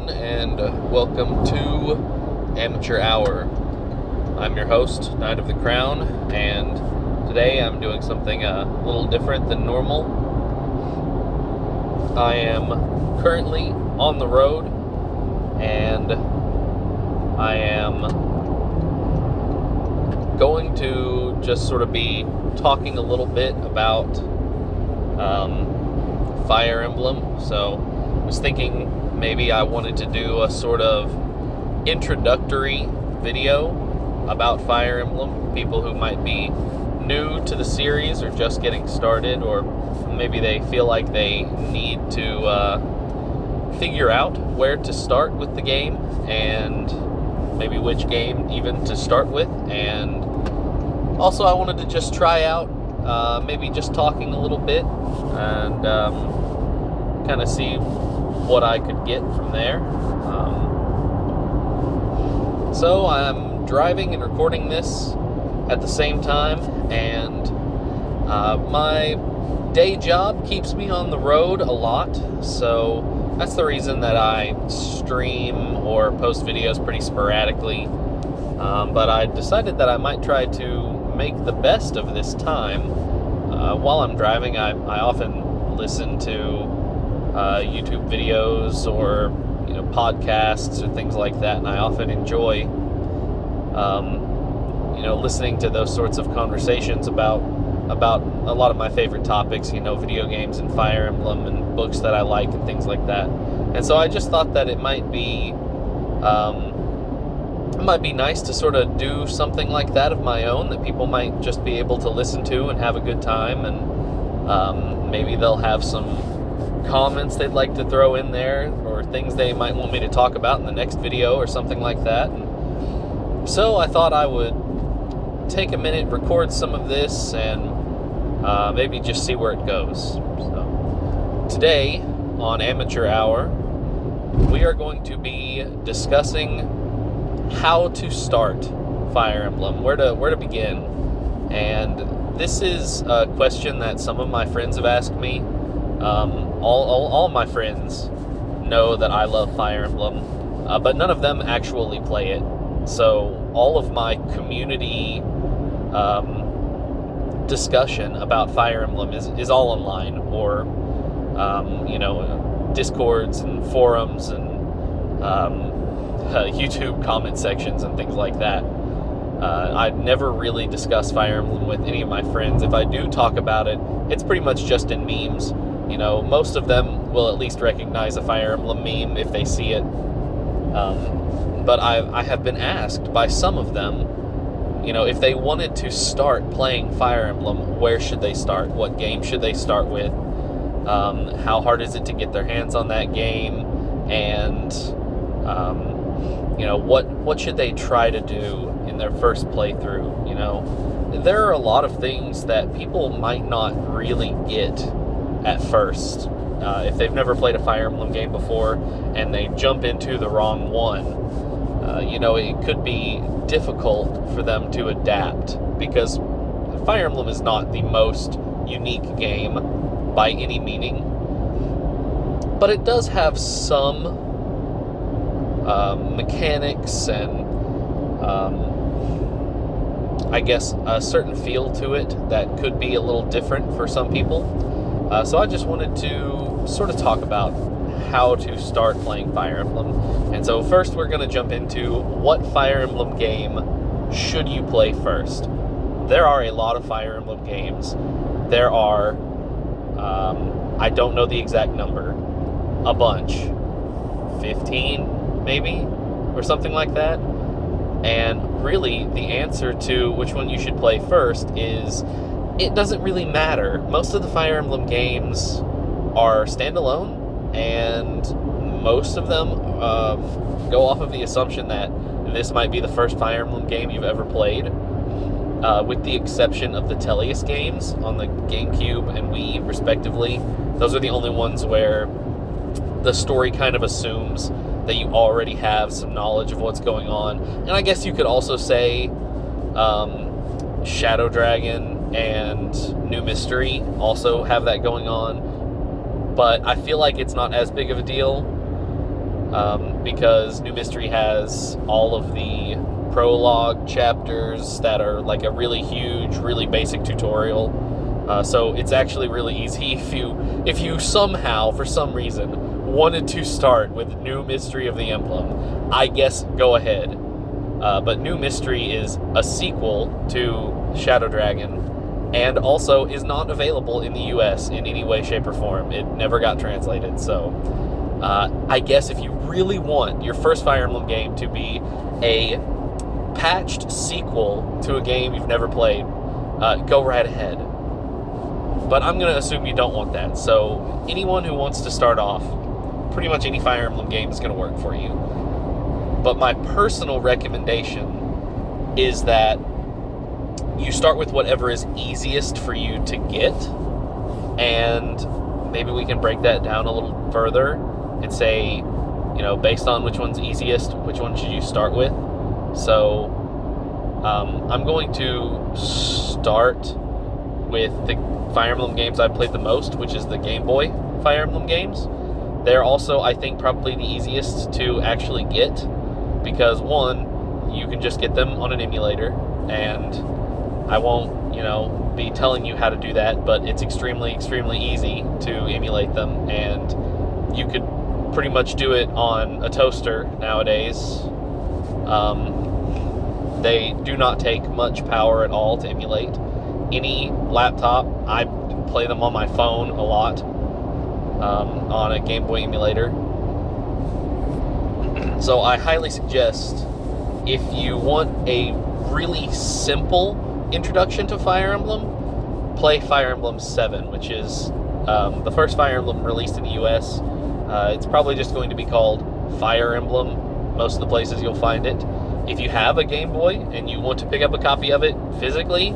everyone, and welcome to Amateur Hour. I'm your host, Knight of the Crown, and today I'm doing something a little different than normal. I am currently on the road, and I am going to just sort of be talking a little bit about Fire Emblem. So I was thinking maybe I wanted to do a sort of introductory video about Fire Emblem. People who might be new to the series or just getting started, or maybe they feel like they need to figure out where to start with the game, and maybe which game even to start with. And also I wanted to just try out maybe just talking a little bit and kind of see what I could get from there. So I'm driving and recording this at the same time, and my day job keeps me on the road a lot, so that's the reason that I stream or post videos pretty sporadically. But I decided that I might try to make the best of this time. While I'm driving, I often listen to YouTube videos or podcasts or things like that, and I often enjoy listening to those sorts of conversations about a lot of my favorite topics, video games and Fire Emblem and books that I like and things like that. And so I just thought that it might be nice to sort of do something like that of my own, that people might just be able to listen to and have a good time, and maybe they'll have some comments they'd like to throw in there, or things they might want me to talk about in the next video or something like that. And so I thought I would take a minute, record some of this, and maybe just see where it goes. So today on Amateur Hour, we are going to be discussing how to start Fire Emblem, where to begin. And this is a question that some of my friends have asked me. All my friends know that I love Fire Emblem, but none of them actually play it. So all of my community discussion about Fire Emblem is all online, or Discords and forums and YouTube comment sections and things like that. I'd never really discuss Fire Emblem with any of my friends. If I do talk about it, it's pretty much just in memes. Most of them will at least recognize a Fire Emblem meme if they see it. But I have been asked by some of them, if they wanted to start playing Fire Emblem, where should they start? What game should they start with? How hard is it to get their hands on that game? And what should they try to do in their first playthrough? There are a lot of things that people might not really get at first. If they've never played a Fire Emblem game before and they jump into the wrong one, it could be difficult for them to adapt, because Fire Emblem is not the most unique game by any meaning, but it does have some mechanics and I guess a certain feel to it that could be a little different for some people. So I just wanted to sort of talk about how to start playing Fire Emblem. And so first we're going to jump into what Fire Emblem game should you play first. There are a lot of Fire Emblem games. There are, I don't know the exact number, a bunch, 15 maybe, or something like that. And really the answer to which one you should play first is, it doesn't really matter. Most of the Fire Emblem games are standalone, and most of them go off of the assumption that this might be the first Fire Emblem game you've ever played, with the exception of the Tellius games on the GameCube and Wii, respectively. Those are the only ones where the story kind of assumes that you already have some knowledge of what's going on. And I guess you could also say Shadow Dragon and New Mystery also have that going on, but I feel like it's not as big of a deal. because New Mystery has all of the prologue chapters that are like a really huge, really basic tutorial. So it's actually really easy if you somehow, for some reason, wanted to start with New Mystery of the Emblem, I guess go ahead. But New Mystery is a sequel to Shadow Dragon, and also is not available in the US in any way, shape, or form. It never got translated. So I guess if you really want your first Fire Emblem game to be a patched sequel to a game you've never played, go right ahead. But I'm going to assume you don't want that. So anyone who wants to start off, pretty much any Fire Emblem game is going to work for you. But my personal recommendation is that you start with whatever is easiest for you to get, and maybe we can break that down a little further and say, based on which one's easiest, which one should you start with. So I'm going to start with the Fire Emblem games I've played the most, which is the Game Boy Fire Emblem games. They're also, I think, probably the easiest to actually get, because one, you can just get them on an emulator, and I won't, be telling you how to do that, but it's extremely, extremely easy to emulate them, and you could pretty much do it on a toaster nowadays. They do not take much power at all to emulate. Any laptop, I play them on my phone a lot, on a Game Boy emulator. So I highly suggest, if you want a really simple introduction to Fire Emblem, play Fire Emblem 7, which is the first Fire Emblem released in the US. It's probably just going to be called Fire Emblem, most of the places you'll find it. If you have a Game Boy and you want to pick up a copy of it physically,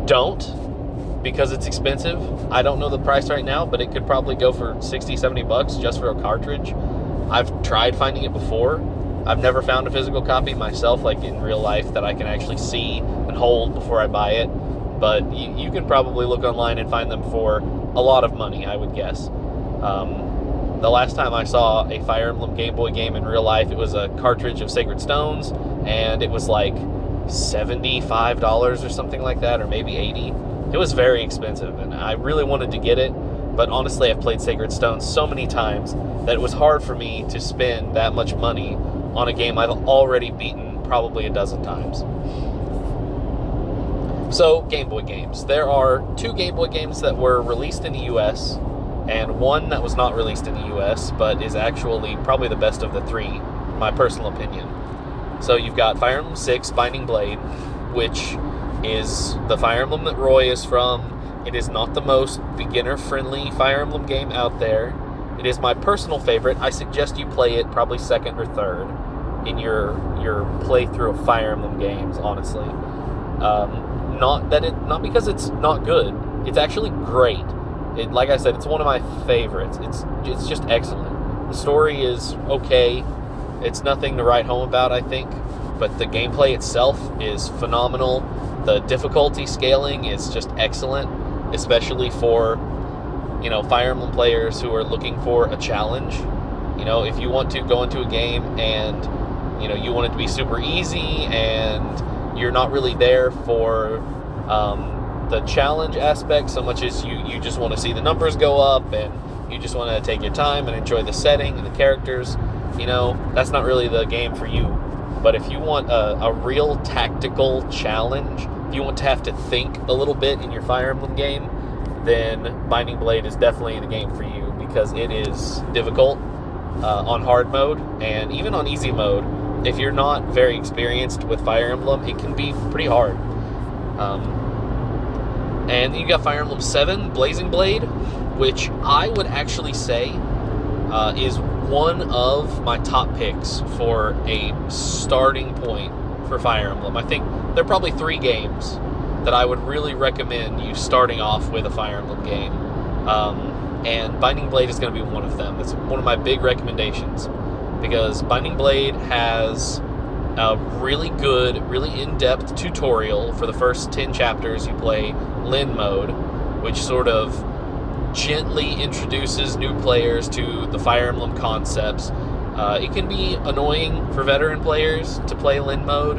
don't, because it's expensive. I don't know the price right now, but it could probably go for $60-$70 just for a cartridge. I've tried finding it before. I've never found a physical copy myself, like in real life, that I can actually see and hold before I buy it. But you can probably look online and find them for a lot of money, I would guess. The last time I saw a Fire Emblem Game Boy game in real life, it was a cartridge of Sacred Stones, and it was like $75 or something like that, or maybe $80. It was very expensive, and I really wanted to get it, but honestly, I've played Sacred Stones so many times that it was hard for me to spend that much money on a game I've already beaten probably a dozen times. So, Game Boy games. There are 2 Game Boy games that were released in the US, and one that was not released in the US, but is actually probably the best of the 3, my personal opinion. So you've got Fire Emblem 6, Binding Blade, which is the Fire Emblem that Roy is from. It is not the most beginner-friendly Fire Emblem game out there. It is my personal favorite. I suggest you play it probably second or third in your playthrough of Fire Emblem games, honestly. Not because it's not good. It's actually great. Like I said, it's one of my favorites. It's just excellent. The story is okay. It's nothing to write home about, I think, but the gameplay itself is phenomenal. The difficulty scaling is just excellent, especially for, Fire Emblem players who are looking for a challenge. If you want to go into a game and, you want it to be super easy and you're not really there for the challenge aspect so much as you just want to see the numbers go up and you just want to take your time and enjoy the setting and the characters, that's not really the game for you. But if you want a real tactical challenge, if you want to have to think a little bit in your Fire Emblem game, then Binding Blade is definitely the game for you, because it is difficult on hard mode, and even on easy mode, if you're not very experienced with Fire Emblem, it can be pretty hard. And you got Fire Emblem 7, Blazing Blade, which I would actually say is one of my top picks for a starting point for Fire Emblem. I think there are probably 3 games that I would really recommend you starting off with a Fire Emblem game. And Binding Blade is going to be one of them. It's one of my big recommendations, because Binding Blade has a really good, really in-depth tutorial for the first 10 chapters. You play Lin mode, which sort of gently introduces new players to the Fire Emblem concepts. It can be annoying for veteran players to play Lin mode,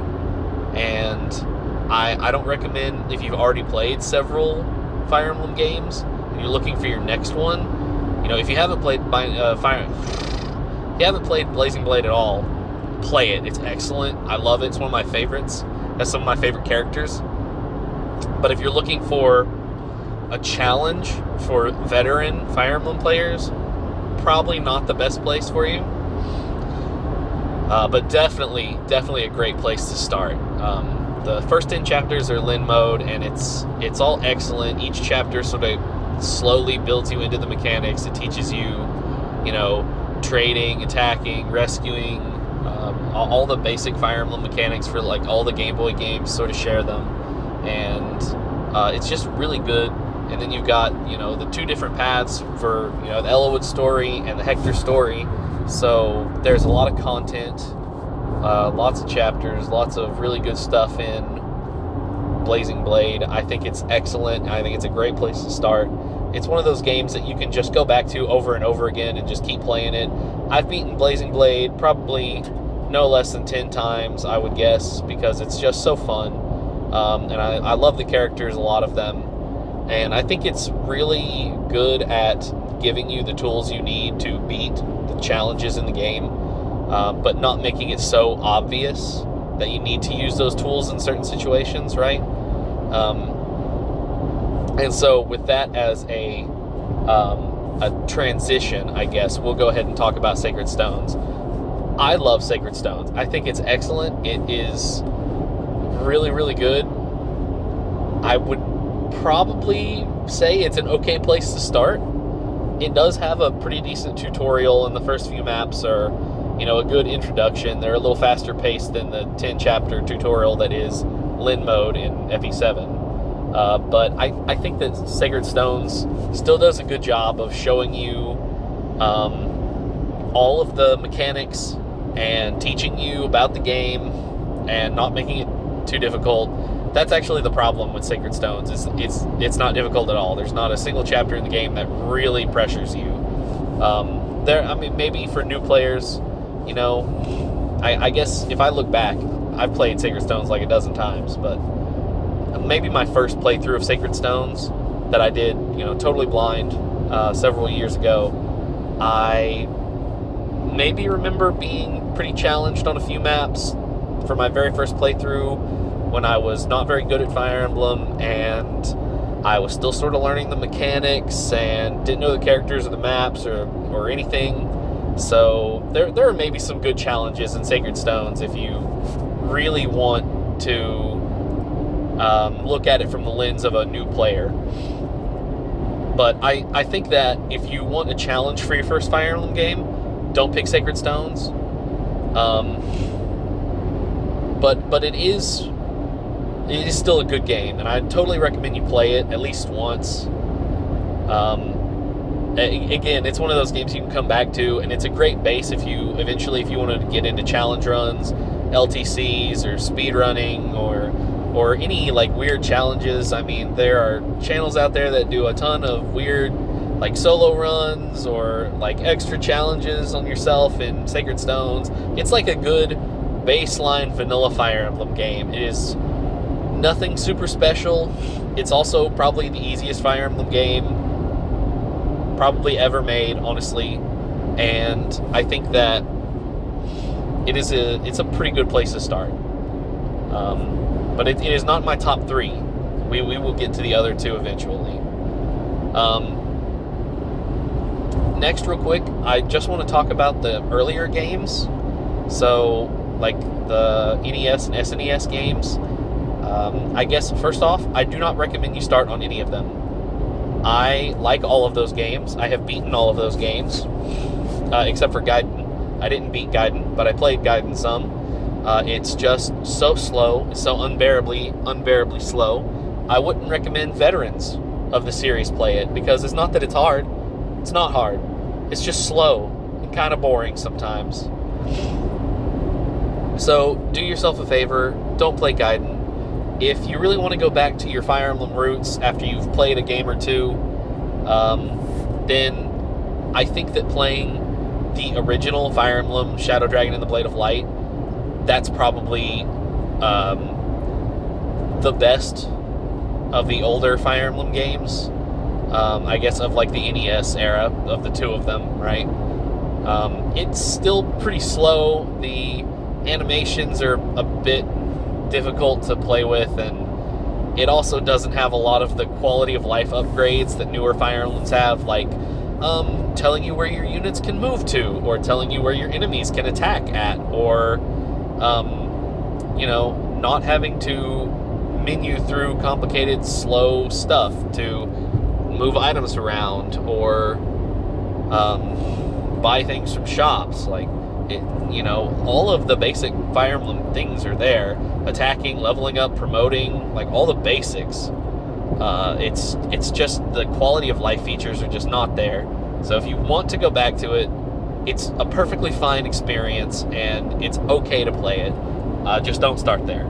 and I don't recommend, if you've already played several Fire Emblem games and you're looking for your next one, if you haven't played if you haven't played Blazing Blade at all, play it. It's excellent. I love it. It's one of my favorites. Has some of my favorite characters. But if you're looking for a challenge for veteran Fire Emblem players, probably not the best place for you. But definitely a great place to start. The first 10 chapters are Lin mode, and it's all excellent. Each chapter sort of slowly builds you into the mechanics. It teaches you, trading, attacking, rescuing, all the basic Fire Emblem mechanics for like all the Game Boy games sort of share them, and it's just really good. And then you've got the two different paths for the Elowood story and the Hector story. So there's a lot of content, lots of chapters, lots of really good stuff in Blazing Blade. I think it's excellent. I think it's a great place to start. It's one of those games that you can just go back to over and over again and just keep playing it. I've beaten Blazing Blade probably no less than 10 times, I would guess, because it's just so fun. And I love the characters, a lot of them. And I think it's really good at giving you the tools you need to beat the challenges in the game, but not making it so obvious that you need to use those tools in certain situations, right? And so with that as a transition, I guess, we'll go ahead and talk about Sacred Stones. I love Sacred Stones. I think it's excellent. It is really, really good. I would probably say it's an okay place to start. It does have a pretty decent tutorial, and the first few maps are, a good introduction. They're a little faster paced than the 10-chapter tutorial that is Lin mode in FE7. But I think that Sacred Stones still does a good job of showing you all of the mechanics and teaching you about the game and not making it too difficult. That's actually the problem with Sacred Stones. It's not difficult at all. There's not a single chapter in the game that really pressures you. Maybe for new players, I guess if I look back, I've played Sacred Stones like a dozen times, but maybe my first playthrough of Sacred Stones that I did, totally blind, several years ago, I maybe remember being pretty challenged on a few maps for my very first playthrough when I was not very good at Fire Emblem, and I was still sort of learning the mechanics and didn't know the characters or the maps or anything. So there are maybe some good challenges in Sacred Stones if you really want to look at it from the lens of a new player. But I think that if you want a challenge for your first Fire Emblem game, don't pick Sacred Stones. But it is still a good game, and I totally recommend you play it at least once. Again, it's one of those games you can come back to, and it's a great base if you wanted to get into challenge runs, LTCs, or speed running, or any like weird challenges. I mean, there are channels out there that do a ton of weird like solo runs or like extra challenges on yourself in Sacred Stones. It's like a good baseline vanilla Fire Emblem game. It is nothing super special. It's also probably the easiest Fire Emblem game probably ever made, honestly. And I think that it's a pretty good place to start. But it is not my top 3. We will get to the other 2 eventually. Next, real quick, I just want to talk about the earlier games. So, like the NES and SNES games. I guess, first off, I do not recommend you start on any of them. I like all of those games. I have beaten all of those games, except for Gaiden. I didn't beat Gaiden, but I played Gaiden some. It's just so slow. It's so unbearably slow. I wouldn't recommend veterans of the series play it, because it's not that it's hard. It's not hard. It's just slow and kind of boring sometimes. So do yourself a favor. Don't play Gaiden. If you really want to go back to your Fire Emblem roots after you've played a game or two, then I think that playing the original Fire Emblem, Shadow Dragon and the Blade of Light, that's probably the best of the older Fire Emblem games. I guess of like the NES era of the two of them, right? It's still pretty slow. The animations are a bit difficult to play with, and it also doesn't have a lot of the quality of life upgrades that newer Fire Emblems have, like telling you where your units can move to, or telling you where your enemies can attack at, or not having to menu through complicated, slow stuff to move items around, or buy things from shops. Like, all of the basic Fire Emblem things are there. Attacking, leveling up, promoting, like all the basics. It's just the quality of life features are just not there. So if you want to go back to it, it's a perfectly fine experience, and it's okay to play it. Just don't start there.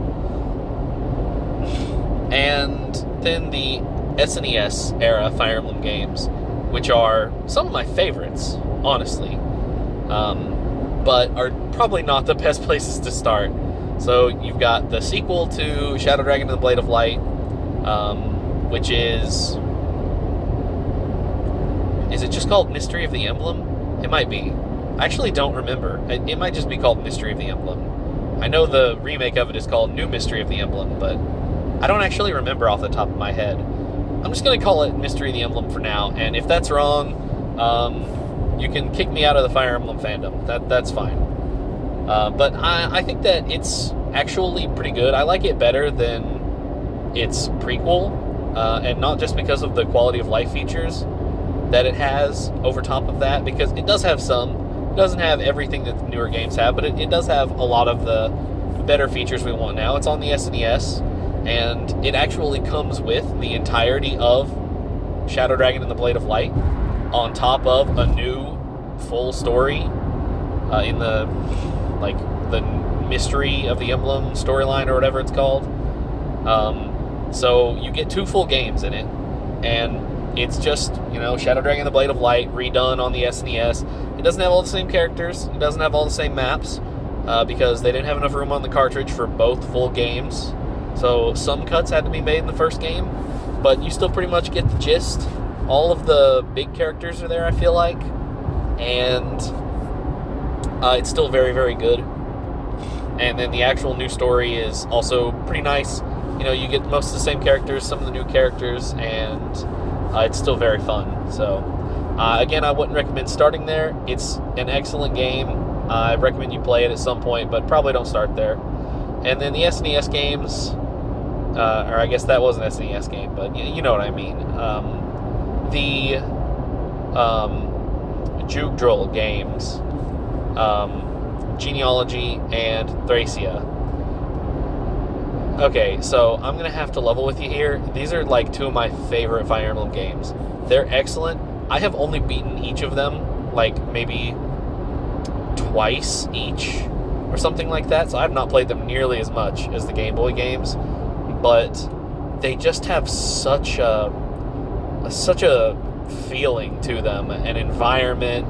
And then the SNES era Fire Emblem games, which are some of my favorites, honestly, but are probably not the best places to start. So you've got the sequel to Shadow Dragon and the Blade of Light, which is it just called Mystery of the Emblem? It might be. I actually don't remember. It might just be called Mystery of the Emblem. I know the remake of it is called New Mystery of the Emblem, but I don't actually remember off the top of my head. I'm just going to call it Mystery of the Emblem for now, and if that's wrong, you can kick me out of the Fire Emblem fandom. That's fine. But I think that it's actually pretty good. I like it better than its prequel, and not just because of the quality of life features that it has over top of that, because it does have some. It doesn't have everything that the newer games have, but it does have a lot of the better features we want now. It's on the SNES, and it actually comes with the entirety of Shadow Dragon and the Blade of Light on top of a new full story in the Mystery of the Emblem storyline, or whatever it's called. So you get 2 full games in it, and it's just, Shadow Dragon and the Blade of Light redone on the SNES. It doesn't have all the same characters. It doesn't have all the same maps, because they didn't have enough room on the cartridge for both full games. So some cuts had to be made in the first game, but you still pretty much get the gist. All of the big characters are there, I feel like, and it's still very, very good. And then the actual new story is also pretty nice. You get most of the same characters, some of the new characters, and it's still very fun. So, again, I wouldn't recommend starting there. It's an excellent game. I recommend you play it at some point, but probably don't start there. And then the SNES games, or I guess that was an SNES game, but you know what I mean. The Juke Droll games, Genealogy and Thracia. Okay, so I'm going to have to level with you here. These are like 2 of my favorite Fire Emblem games. They're excellent. I have only beaten each of them like maybe twice each or something like that, so I've not played them nearly as much as the Game Boy games, but they just have such a feeling to them, an environment,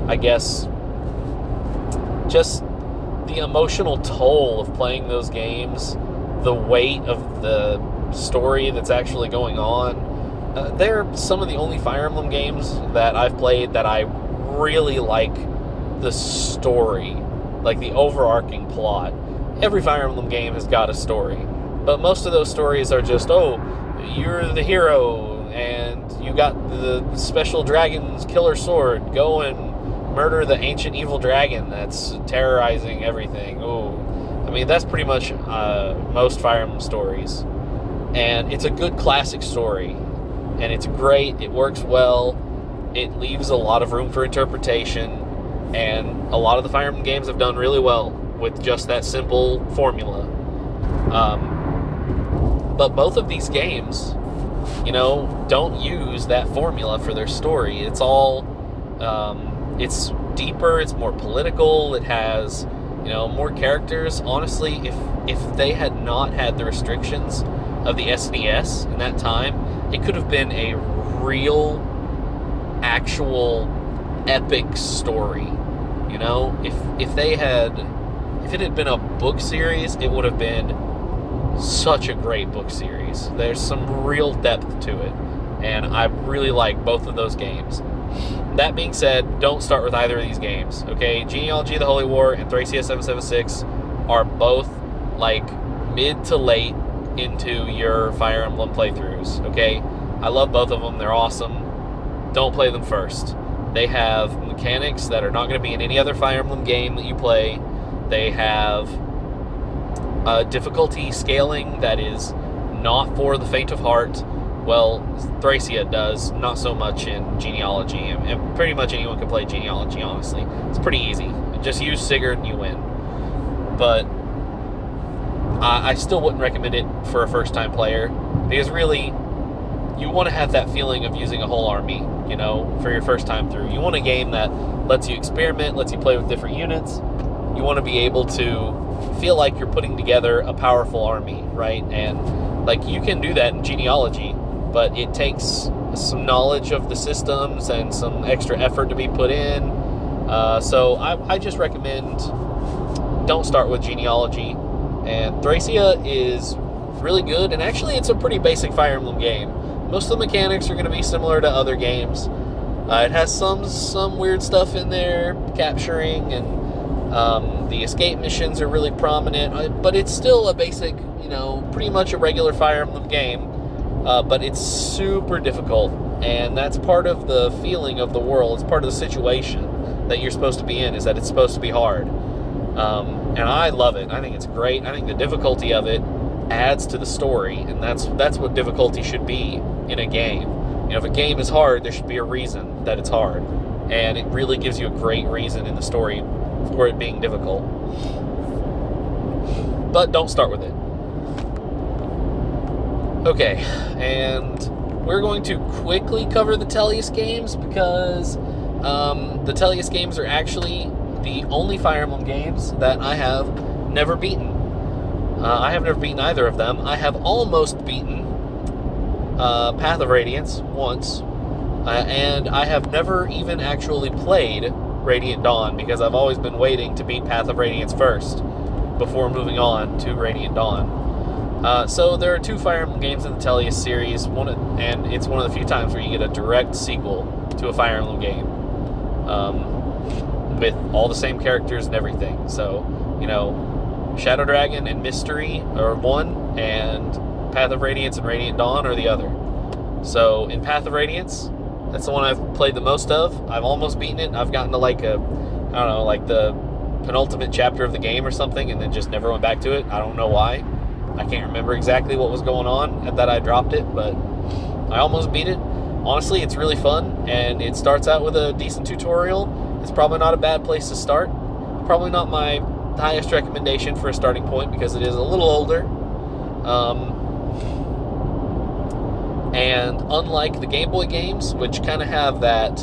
I guess, just the emotional toll of playing those games, the weight of the story that's actually going on. They're some of the only Fire Emblem games that I've played that I really like the story, like the overarching plot. Every Fire Emblem game has got a story, but most of those stories are just, you're the hero, and you got the special dragon's killer sword, go and murder the ancient evil dragon that's terrorizing everything. That's pretty much most Fire Emblem stories. And it's a good classic story. And it's great. It works well. It leaves a lot of room for interpretation. And a lot of the Fire Emblem games have done really well with just that simple formula. But both of these games, don't use that formula for their story. It's all... it's deeper, it's more political, it has, more characters. Honestly, if they had not had the restrictions of the SNES in that time, it could have been a real, actual, epic story. You know, if it had been a book series, it would have been such a great book series. There's some real depth to it, and I really like both of those games. That being said, don't start with either of these games, okay? Genealogy of the Holy War and Thracia 776 are both, like, mid to late into your Fire Emblem playthroughs, okay? I love both of them. They're awesome. Don't play them first. They have mechanics that are not going to be in any other Fire Emblem game that you play. They have difficulty scaling that is not for the faint of heart. Well, Thracia does, not so much in Genealogy, and pretty much anyone can play Genealogy, honestly. It's pretty easy. Just use Sigurd and you win. But I still wouldn't recommend it for a first-time player, because really, you want to have that feeling of using a whole army, you know, for your first time through. You want a game that lets you experiment, lets you play with different units. You want to be able to feel like you're putting together a powerful army, right? And, like, you can do that in Genealogy, but it takes some knowledge of the systems and some extra effort to be put in. So I just recommend don't start with Genealogy. And Thracia is really good, and actually it's a pretty basic Fire Emblem game. Most of the mechanics are going to be similar to other games. It has some weird stuff in there, capturing, and the escape missions are really prominent, but it's still a basic, you know, pretty much a regular Fire Emblem game. But it's super difficult, and that's part of the feeling of the world. It's part of the situation that you're supposed to be in, is that it's supposed to be hard. And I love it. I think it's great. I think the difficulty of it adds to the story, and that's what difficulty should be in a game. You know, if a game is hard, there should be a reason that it's hard, and it really gives you a great reason in the story for it being difficult. But don't start with it. Okay, and we're going to quickly cover the Tellius games, because the Tellius games are actually the only Fire Emblem games that I have never beaten. I have never beaten either of them. I have almost beaten Path of Radiance once, and I have never even actually played Radiant Dawn, because I've always been waiting to beat Path of Radiance first before moving on to Radiant Dawn. So there are two Fire Emblem games in the Tellius series, and it's one of the few times where you get a direct sequel to a Fire Emblem game, with all the same characters and everything. So, you know, Shadow Dragon and Mystery are one, and Path of Radiance and Radiant Dawn are the other. So in Path of Radiance, that's the one I've played the most of. I've almost beaten it. I've gotten to like the penultimate chapter of the game or something, and then just never went back to it. I don't know why. I can't remember exactly what was going on and that I dropped it, but I almost beat it. Honestly, it's really fun, and it starts out with a decent tutorial. It's probably not a bad place to start. Probably not my highest recommendation for a starting point, because it is a little older. And unlike the Game Boy games, which kind of have that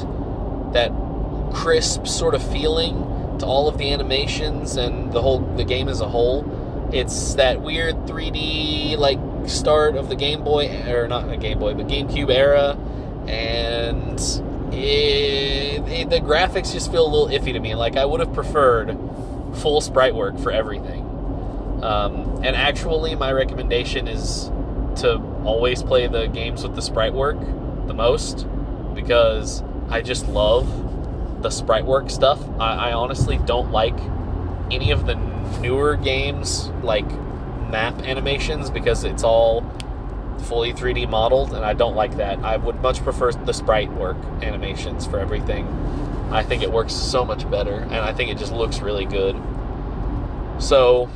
crisp sort of feeling to all of the animations and the game as a whole, it's that weird 3D like start of the Game Boy, or not a Game Boy, but GameCube era, and the graphics just feel a little iffy to me. Like, I would have preferred full sprite work for everything. And actually, my recommendation is to always play the games with the sprite work the most, because I just love the sprite work stuff. I honestly don't like any of the newer games, like map animations, because it's all fully 3D modeled, and I don't like that. I would much prefer the sprite work animations for everything. I think it works so much better, and I think it just looks really good. So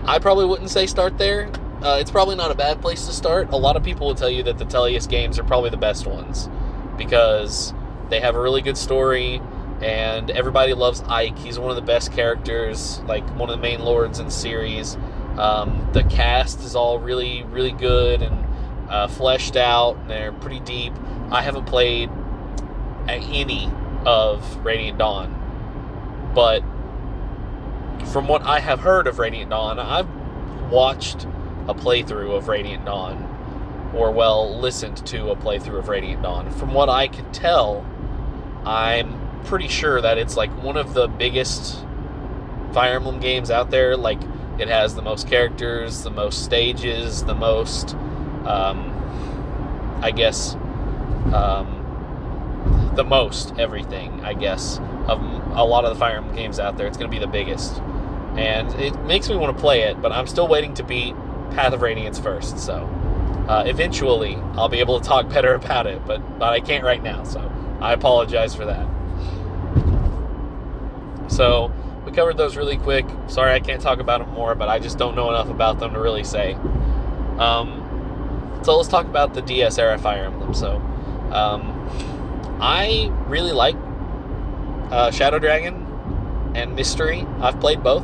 I probably wouldn't say start there. It's probably not a bad place to start. A lot of people will tell you that the Tellius games are probably the best ones, because they have a really good story, and everybody loves Ike. He's one of the best characters, like one of the main lords in the series. The cast is all really, really good and fleshed out, and they're pretty deep. I haven't played any of Radiant Dawn, but from what I have heard of Radiant Dawn, I've watched a playthrough of Radiant Dawn, or, well, listened to a playthrough of Radiant Dawn. From what I could tell, I'm pretty sure that it's like one of the biggest Fire Emblem games out there. Like, it has the most characters, the most stages, the most, the most everything, I guess, of a lot of the Fire Emblem games out there. It's going to be the biggest. And it makes me want to play it, but I'm still waiting to beat Path of Radiance first, so eventually I'll be able to talk better about it, but I can't right now, so I apologize for that. So we covered those really quick. Sorry I can't talk about them more, but I just don't know enough about them to really say. So let's talk about the DS era Fire Emblem. So I really like Shadow Dragon and Mystery. I've played both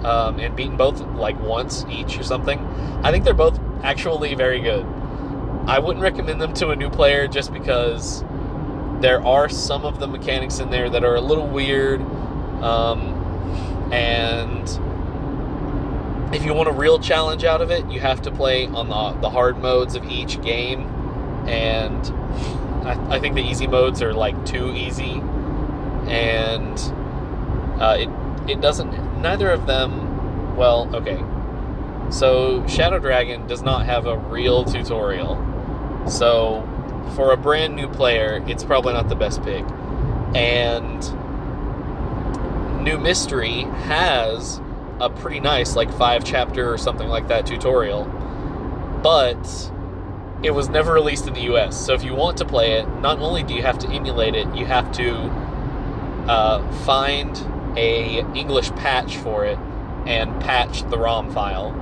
and beaten both like once each or something. I think they're both actually very good. I wouldn't recommend them to a new player just because there are some of the mechanics in there that are a little weird, and if you want a real challenge out of it, you have to play on the hard modes of each game, and I think the easy modes are like too easy, and it doesn't, neither of them, well, okay, so Shadow Dragon does not have a real tutorial, so for a brand new player, it's probably not the best pick. And New Mystery has a pretty nice, like 5-chapter or something like that tutorial, but it was never released in the US. So if you want to play it, not only do you have to emulate it, you have to find a English patch for it and patch the ROM file.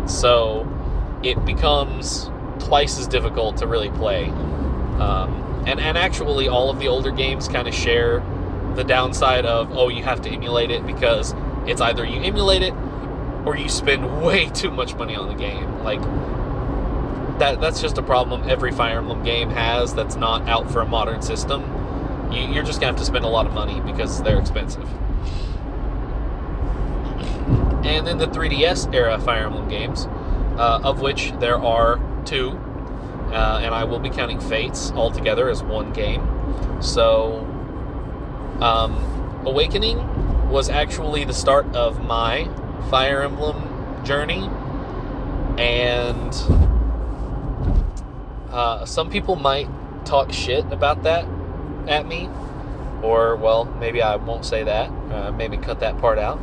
So it becomes twice as difficult to really play. And actually, all of the older games kind of share the downside of, oh, you have to emulate it, because it's either you emulate it or you spend way too much money on the game. Like, that's just a problem every Fire Emblem game has that's not out for a modern system. You're just going to have to spend a lot of money because they're expensive. And then the 3DS era Fire Emblem games, of which there are 2, and I will be counting Fates altogether as one game. So, Awakening was actually the start of my Fire Emblem journey, and some people might talk shit about that at me, or, well, maybe I won't say that, maybe cut that part out.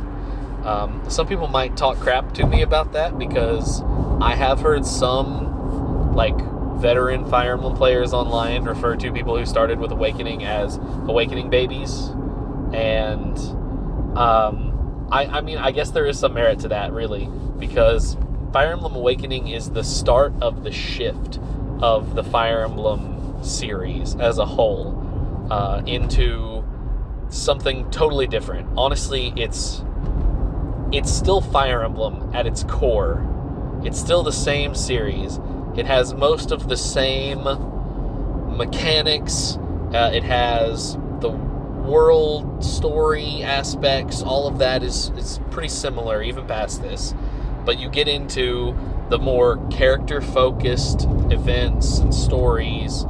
Some people might talk crap to me about that, because I have heard some, like, veteran Fire Emblem players online refer to people who started with Awakening as Awakening babies, and I mean, I guess there is some merit to that, really, because Fire Emblem Awakening is the start of the shift of the Fire Emblem series as a whole into something totally different. Honestly, it's still Fire Emblem at its core. It's still the same series. It has most of the same mechanics. It has the world story aspects. All of that is pretty similar, even past this. But you get into the more character-focused events and stories.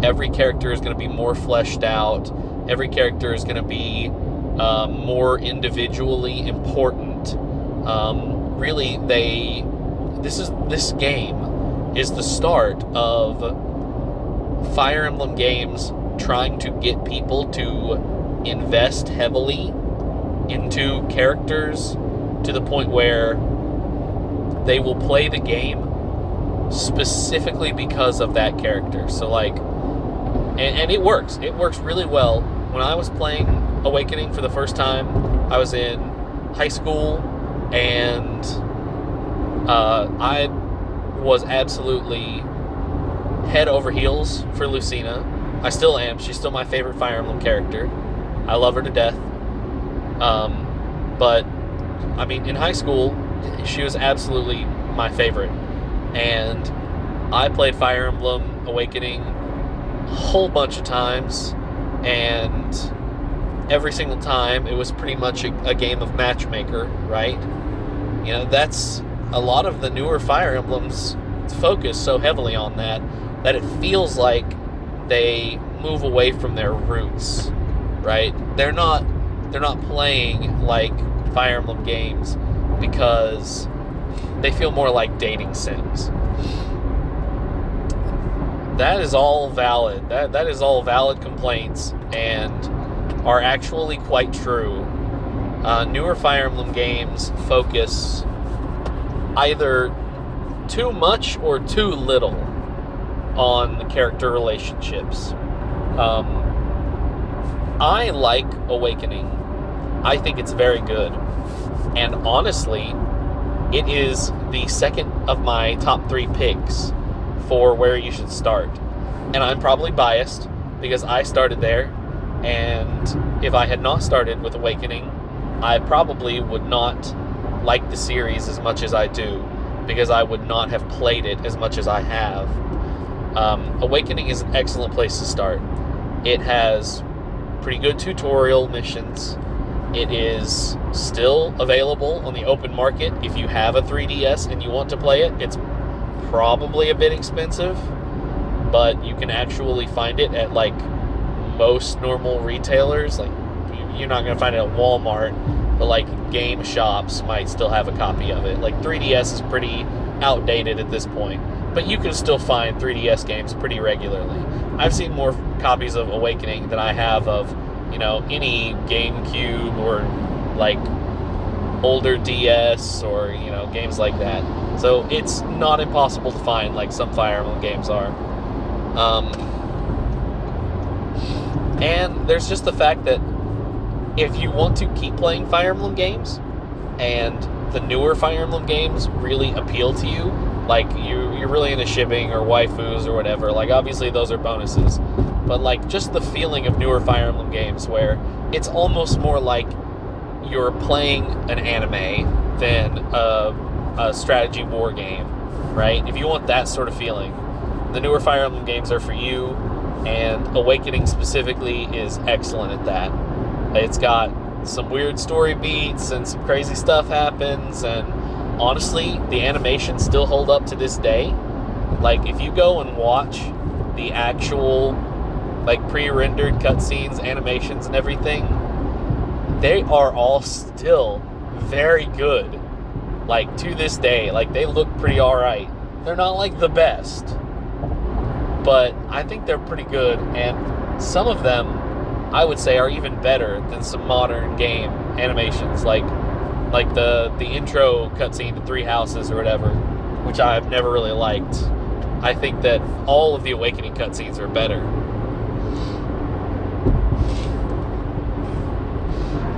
Every character is going to be more fleshed out. Every character is going to be more individually important. Really, this game is the start of Fire Emblem games trying to get people to invest heavily into characters to the point where they will play the game specifically because of that character. So, like, and it works. It works really well. When I was playing Awakening for the first time, I was in high school, and I was absolutely head over heels for Lucina. I still am. She's still my favorite Fire Emblem character. I love her to death. But, I mean, in high school, she was absolutely my favorite. And I played Fire Emblem Awakening a whole bunch of times, and every single time it was pretty much a game of matchmaker, right? You know, that's a lot of the newer Fire Emblems focus so heavily on that it feels like they move away from their roots, right? They're not playing like Fire Emblem games because they feel more like dating sims. That is all valid. That is all valid complaints and are actually quite true. Newer Fire Emblem games focus either too much or too little on character relationships. I like Awakening. I think it's very good. And honestly, it is the second of my top 3 picks for where you should start. And I'm probably biased because I started there, and if I had not started with Awakening, I probably would not like the series as much as I do, because I would not have played it as much as I have. Awakening is an excellent place to start. It has pretty good tutorial missions. It is still available on the open market. If you have a 3DS and you want to play it, it's probably a bit expensive, but you can actually find it at like most normal retailers. Like, you're not going to find it at Walmart, but like game shops might still have a copy of it. Like 3DS is pretty outdated at this point, but you can still find 3DS games pretty regularly. I've seen more copies of Awakening than I have of, any GameCube or like older DS or, games like that. So it's not impossible to find like some Fire Emblem games are. And there's just the fact that if you want to keep playing Fire Emblem games and the newer Fire Emblem games really appeal to you, like you're really into shipping or waifus or whatever, like obviously those are bonuses, but like just the feeling of newer Fire Emblem games where it's almost more like you're playing an anime than a strategy war game, right? If you want that sort of feeling, the newer Fire Emblem games are for you, and Awakening specifically is excellent at that. It's got some weird story beats and some crazy stuff happens, and honestly, the animations still hold up to this day. Like, if you go and watch the actual, like, pre-rendered cutscenes, animations, and everything, they are all still very good. Like, to this day, like, they look pretty alright. They're not, like, the best, but I think they're pretty good, and some of them, I would say, are even better than some modern game animations, like the intro cutscene to Three Houses or whatever, which I've never really liked. I think that all of the Awakening cutscenes are better.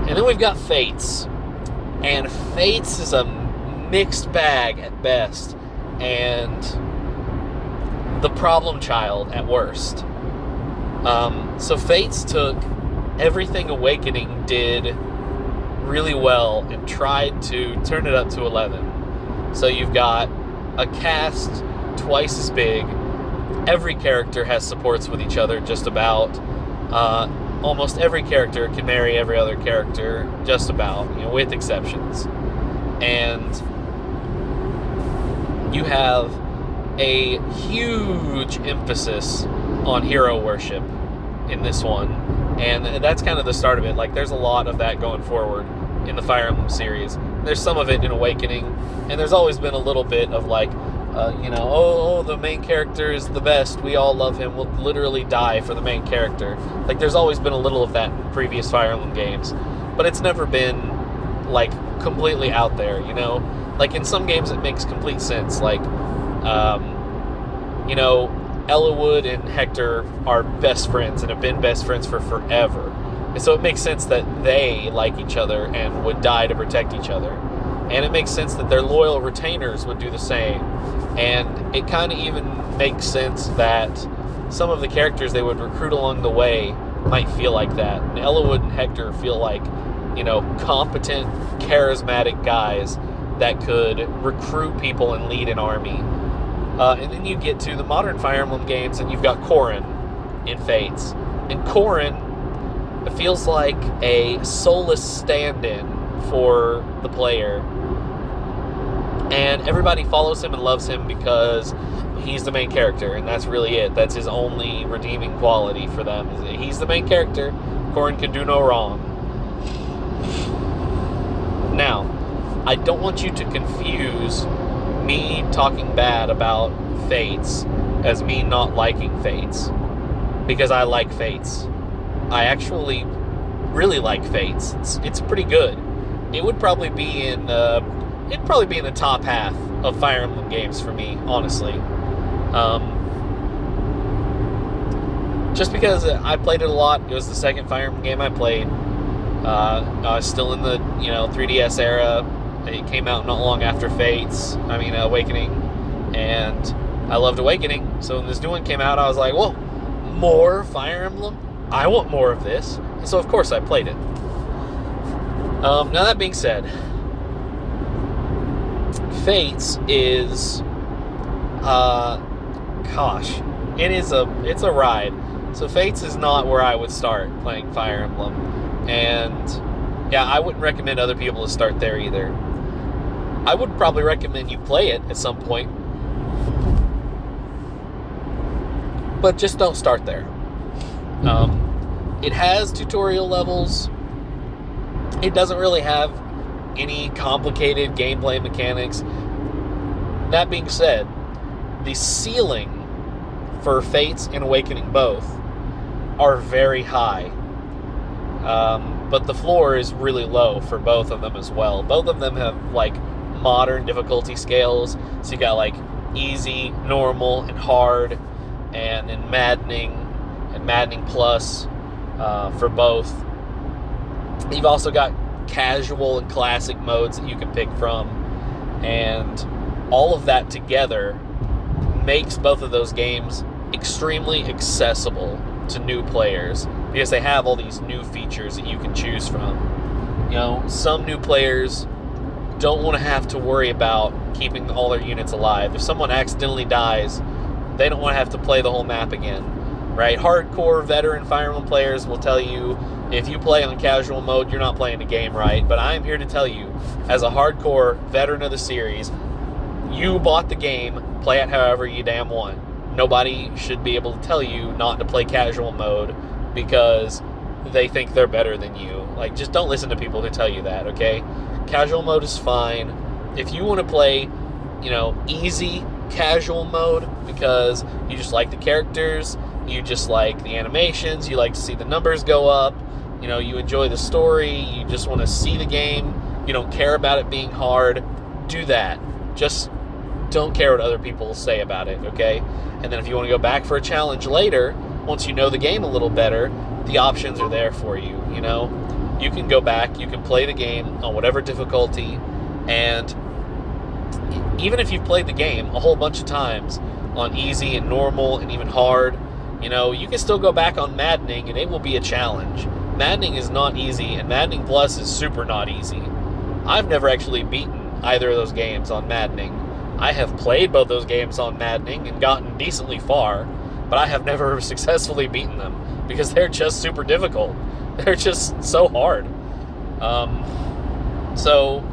And then we've got Fates. And Fates is a mixed bag at best, and the problem child at worst. So Fates took everything Awakening did really well and tried to turn it up to 11. So you've got a cast twice as big. Every character has supports with each other, just about. Almost every character can marry every other character, just about, with exceptions. And you have a huge emphasis on hero worship in this one, and that's kind of the start of it. Like, there's a lot of that going forward in the Fire Emblem series. There's some of it in Awakening, and there's always been a little bit of like, the main character is the best, we all love him, we'll literally die for the main character. Like, there's always been a little of that in previous Fire Emblem games, but it's never been like completely out there, Like, in some games it makes complete sense, like Ellawood and Hector are best friends and have been best friends for forever. And so it makes sense that they like each other and would die to protect each other. And it makes sense that their loyal retainers would do the same. And it kind of even makes sense that some of the characters they would recruit along the way might feel like that. And Ellawood and Hector feel like, competent, charismatic guys that could recruit people and lead an army. And then you get to the modern Fire Emblem games, and you've got Corrin in Fates. And Corrin, it feels like a soulless stand-in for the player. And everybody follows him and loves him because he's the main character, and that's really it. That's his only redeeming quality for them. Is that he's the main character. Corrin can do no wrong. Now, I don't want you to confuse me talking bad about Fates as me not liking Fates, because I like Fates. I actually really like Fates. It's pretty good. It would probably be in the top half of Fire Emblem games for me, honestly. Just because I played it a lot. It was the second Fire Emblem game I played. I was still in the 3DS era. It came out not long after Awakening, and I loved Awakening. So when this new one came out, I was like, whoa, more Fire Emblem? I want more of this. And so of course I played it. Now that being said, Fates is, it's a ride. So Fates is not where I would start playing Fire Emblem, and yeah, I wouldn't recommend other people to start there either. I would probably recommend you play it at some point, but just don't start there. It has tutorial levels. It doesn't really have any complicated gameplay mechanics. That being said, the ceiling for Fates and Awakening both are very high. But the floor is really low for both of them as well. Both of them have modern difficulty scales. So you got easy, normal, and hard, and then maddening and maddening plus for both. You've also got casual and classic modes that you can pick from, and all of that together makes both of those games extremely accessible to new players, because they have all these new features that you can choose from. Some new players don't want to have to worry about keeping all their units alive. If someone accidentally dies, they don't want to have to play the whole map again, right? Hardcore veteran Fire Emblem players will tell you, if you play on casual mode, you're not playing the game right. But I'm here to tell you, as a hardcore veteran of the series, you bought the game, play it however you damn want. Nobody should be able to tell you not to play casual mode because they think they're better than you. Just don't listen to people who tell you that, okay? Casual mode is fine. If you want to play, easy casual mode because you just like the characters, you just like the animations, you like to see the numbers go up, you enjoy the story, you just want to see the game, you don't care about it being hard, do that. Just don't care what other people say about it, okay? And then if you want to go back for a challenge later, once you know the game a little better, the options are there for you, You can go back, you can play the game on whatever difficulty, and even if you've played the game a whole bunch of times on easy and normal and even hard, you can still go back on maddening and it will be a challenge. Maddening is not easy, and Maddening Plus is super not easy. I've never actually beaten either of those games on maddening. I have played both those games on maddening and gotten decently far, but I have never successfully beaten them because they're just super difficult. They're just so hard. So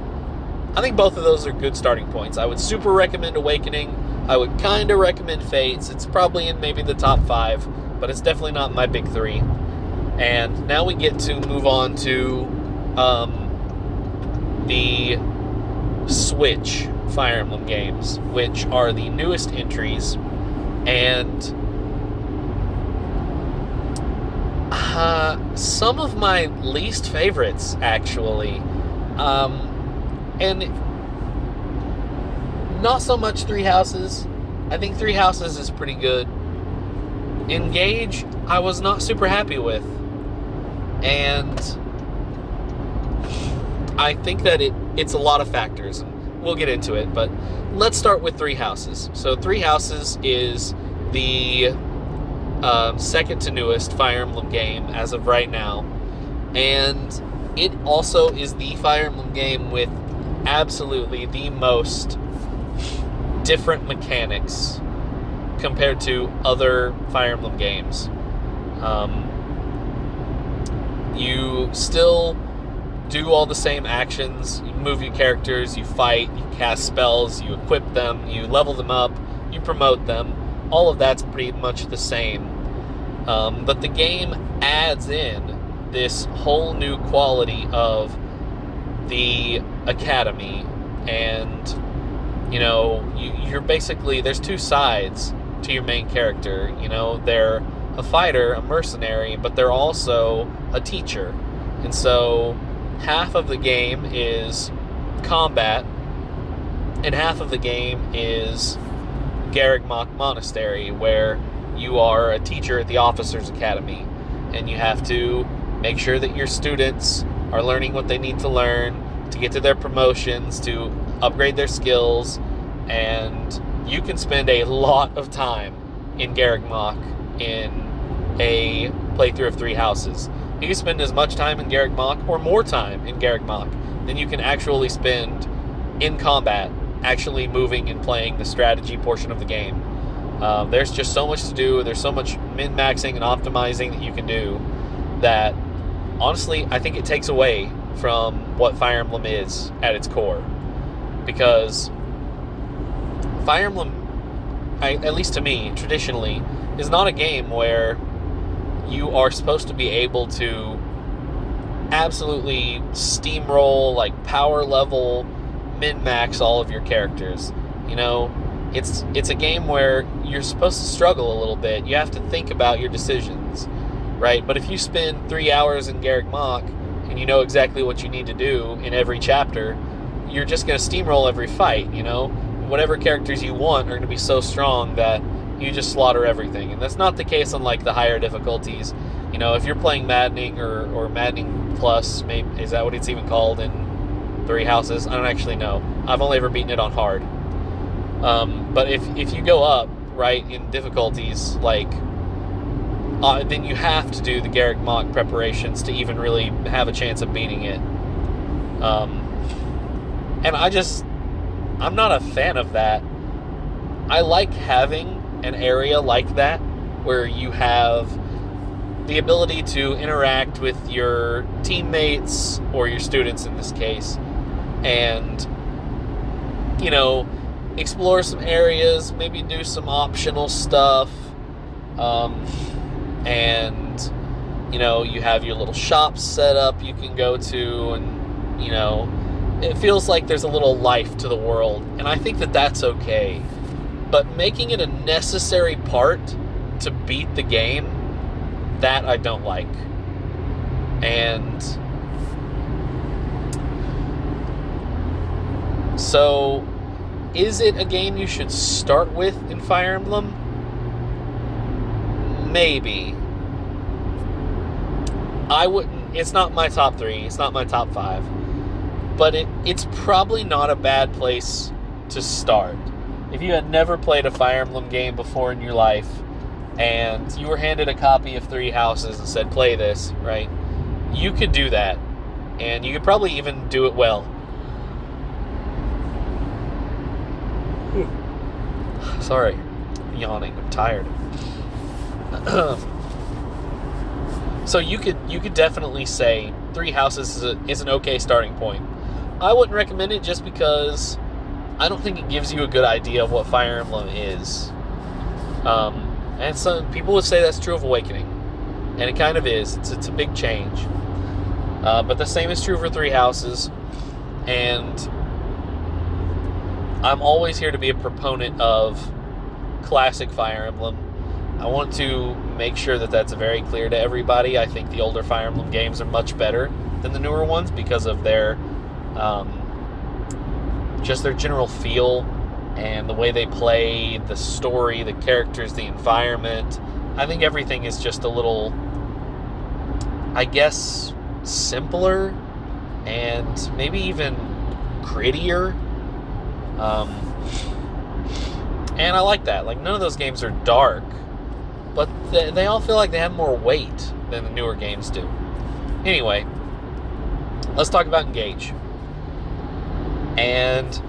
I think both of those are good starting points. I would super recommend Awakening. I would kind of recommend Fates. It's probably in maybe the top 5, but it's definitely not my big 3. And now we get to move on to the Switch Fire Emblem games, which are the newest entries, and some of my least favorites, actually. And not so much Three Houses. I think Three Houses is pretty good. Engage, I was not super happy with. And I think that it's a lot of factors. We'll get into it, but let's start with Three Houses. So Three Houses is the second to newest Fire Emblem game as of right now. And it also is the Fire Emblem game with absolutely the most different mechanics compared to other Fire Emblem games. You still do all the same actions. You move your characters, you fight, you cast spells, you equip them, you level them up, you promote them. All of that's pretty much the same. But the game adds in this whole new quality of the academy, and you're basically, there's two sides to your main character. They're a fighter, a mercenary, but they're also a teacher. And so half of the game is combat, and half of the game is Garrigmach Monastery, where you are a teacher at the Officers Academy, and you have to make sure that your students are learning what they need to learn to get to their promotions, to upgrade their skills. And you can spend a lot of time in Garrigmach in a playthrough of 3 Houses. You can spend as much time in Garrigmach or more time in Garrigmach than you can actually spend in combat, actually moving and playing the strategy portion of the game. There's just so much to do. There's so much min-maxing and optimizing that you can do that, honestly, I think it takes away from what Fire Emblem is at its core. Because Fire Emblem, at least to me, traditionally, is not a game where you are supposed to be able to absolutely steamroll, like power level, min-max all of your characters. It's a game where you're supposed to struggle a little bit. You have to think about your decisions, right? But if you spend 3 hours in Garrigmach and you know exactly what you need to do in every chapter, you're just going to steamroll every fight. Whatever characters you want are going to be so strong that you just slaughter everything. And that's not the case on like the higher difficulties. If you're playing Maddening or Maddening Plus, maybe, is that what it's even called in 3 Houses? I don't actually know. I've only ever beaten it on hard. But if you go up, right, in difficulties, like, then you have to do the Garrigmach preparations to even really have a chance of beating it. And I'm not a fan of that. I like having an area like that where you have the ability to interact with your teammates or your students in this case, and explore some areas, maybe do some optional stuff, and you have your little shops set up you can go to, and it feels like there's a little life to the world, and I think that that's okay. But making it a necessary part to beat the game, that I don't like. And so, is it a game you should start with in Fire Emblem? Maybe. I wouldn't. It's not my top 3. It's not my top 5. But it's probably not a bad place to start. If you had never played a Fire Emblem game before in your life, and you were handed a copy of 3 Houses and said, play this, right? You could do that. And you could probably even do it well. Sorry. I'm yawning. I'm tired. So you could definitely say 3 Houses is an okay starting point. I wouldn't recommend it just because I don't think it gives you a good idea of what Fire Emblem is. And some people would say that's true of Awakening. And it kind of is. It's a big change. But the same is true for 3 Houses. And I'm always here to be a proponent of classic Fire Emblem. I want to make sure that that's very clear to everybody. I think the older Fire Emblem games are much better than the newer ones because of their just their general feel and the way they play, the story, the characters, the environment. I think everything is just a little, I guess, simpler and maybe even grittier. And I like that. Like, none of those games are dark, but they all feel like they have more weight than the newer games do. Anyway, let's talk about Engage. And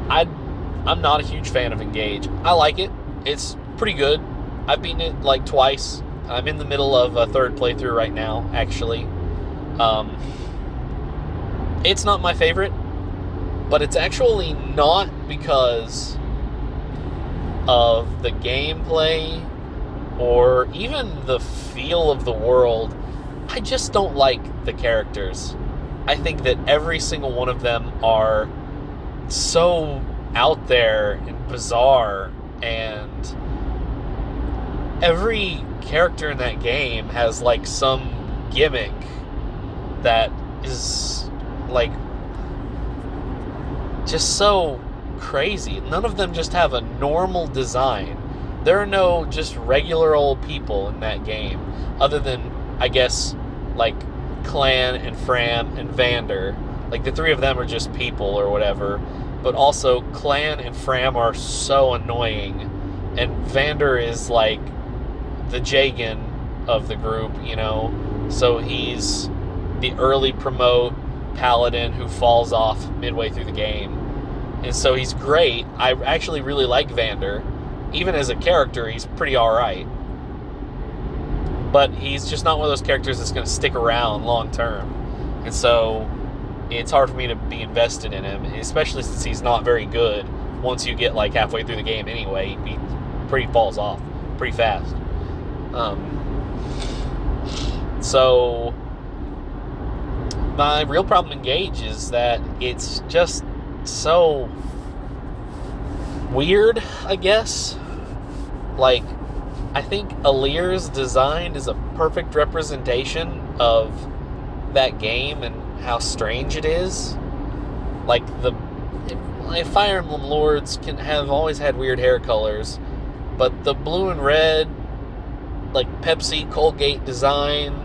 I'm not a huge fan of Engage. I like it. It's pretty good. I've beaten it like twice. I'm in the middle of a third playthrough right now, actually. It's not my favorite, but it's actually not because of the gameplay or even the feel of the world. I just don't like the characters. I think that every single one of them are so out there and bizarre, and every character in that game has like some gimmick that is like just so crazy. None of them just have a normal design. There are no just regular old people in that game, other than, I guess, like Clan and Fram and Vander. Like, the three of them are just people or whatever. But also, Clan and Fram are so annoying. And Vander is like the Jagan of the group, you know? So he's the early promote paladin who falls off midway through the game. And so he's great. I actually really like Vander. Even as a character, he's pretty alright. But he's just not one of those characters that's going to stick around long term. And so it's hard for me to be invested in him, especially since he's not very good. Once you get like halfway through the game anyway, he pretty falls off pretty fast. So my real problem in Gage is that it's just so weird, I guess. Like, I think Alir's design is a perfect representation of that game and how strange it is. Like, Fire Emblem Lords have always had weird hair colors, but the blue and red, like Pepsi Colgate design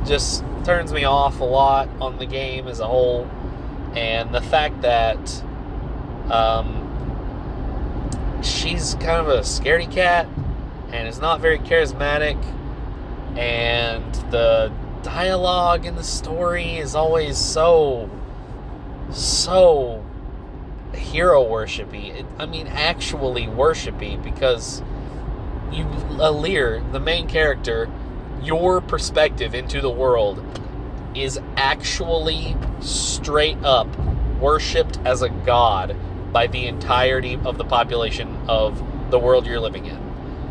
just turns me off a lot on the game as a whole. And the fact that she's kind of a scaredy cat and is not very charismatic, and the dialogue in the story is always so hero worshipy. I mean, actually worshipy, because Alir, the main character, your perspective into the world is actually straight up worshipped as a god by the entirety of the population of the world you're living in.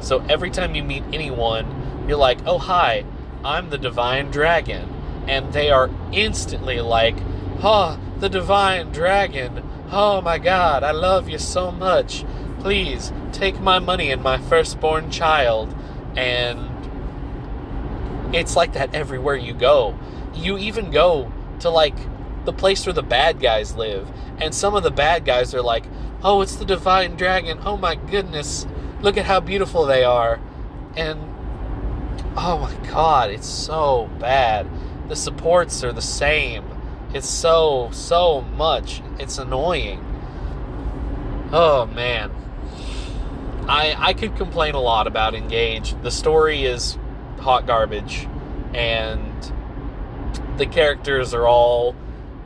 So every time you meet anyone, you're like, oh, hi, I'm the Divine Dragon. And they are instantly like, oh, the Divine Dragon. Oh my god, I love you so much. Please, take my money and my firstborn child. And it's like that everywhere you go. You even go to, like, the place where the bad guys live, and some of the bad guys are like, oh, it's the Divine Dragon. Oh my goodness. Look at how beautiful they are. And, oh my god, it's so bad. The supports are the same. It's so much. It's annoying. Oh, man. I could complain a lot about Engage. The story is hot garbage, and the characters are all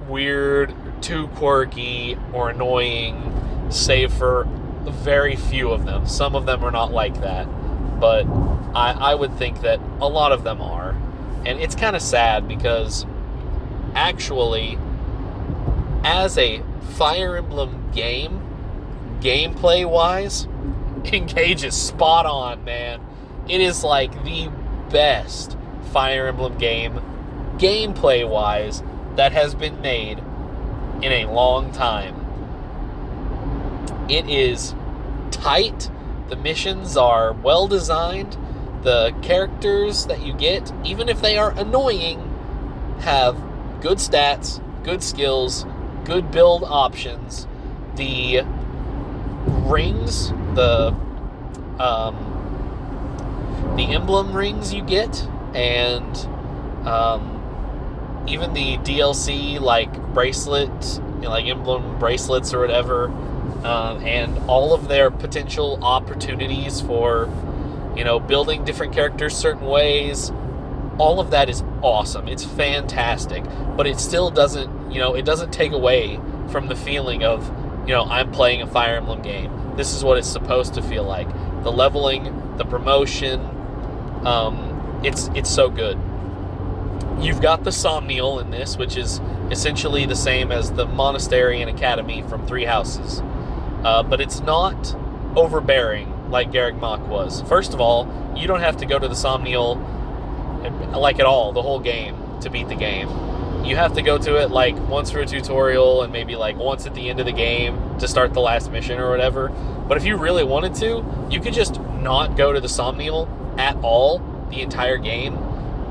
weird, too quirky, or annoying, save for very few of them. Some of them are not like that, but I would think that a lot of them are. And it's kind of sad, because actually, as a Fire Emblem game, gameplay-wise, Engage is spot on, man. It is like the best Fire Emblem game, gameplay-wise, that has been made in a long time. It is tight. The missions are well designed. The characters that you get, even if they are annoying, have good stats, good skills, good build options. The rings, the emblem rings you get, and even the DLC, like bracelets, like emblem bracelets or whatever, and all of their potential opportunities for, building different characters certain ways. All of that is awesome. It's fantastic, but it still doesn't, it doesn't take away from the feeling of, I'm playing a Fire Emblem game. This is what it's supposed to feel like. The leveling, the promotion, it's so good. You've got the Somniel in this, which is essentially the same as the monastery and academy from Three Houses. But it's not overbearing like Garreg Mach was. First of all, you don't have to go to the Somniel like at all, the whole game, to beat the game. You have to go to it like once for a tutorial and maybe like once at the end of the game to start the last mission or whatever. But if you really wanted to, you could just not go to the Somniel at all the entire game.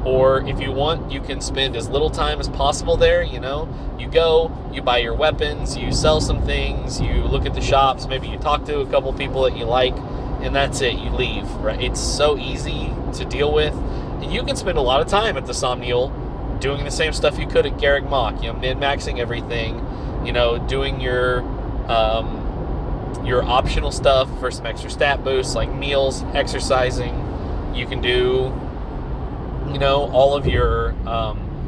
Or if you want, you can spend as little time as possible there, you know. You go, you buy your weapons, you sell some things, you look at the shops, maybe you talk to a couple people that you like, and that's it, you leave, right? It's so easy to deal with. And you can spend a lot of time at the Somniel doing the same stuff you could at Garreg Mach, you know, min-maxing everything, you know, doing your optional stuff for some extra stat boosts like meals, exercising. You can do, you know, all of your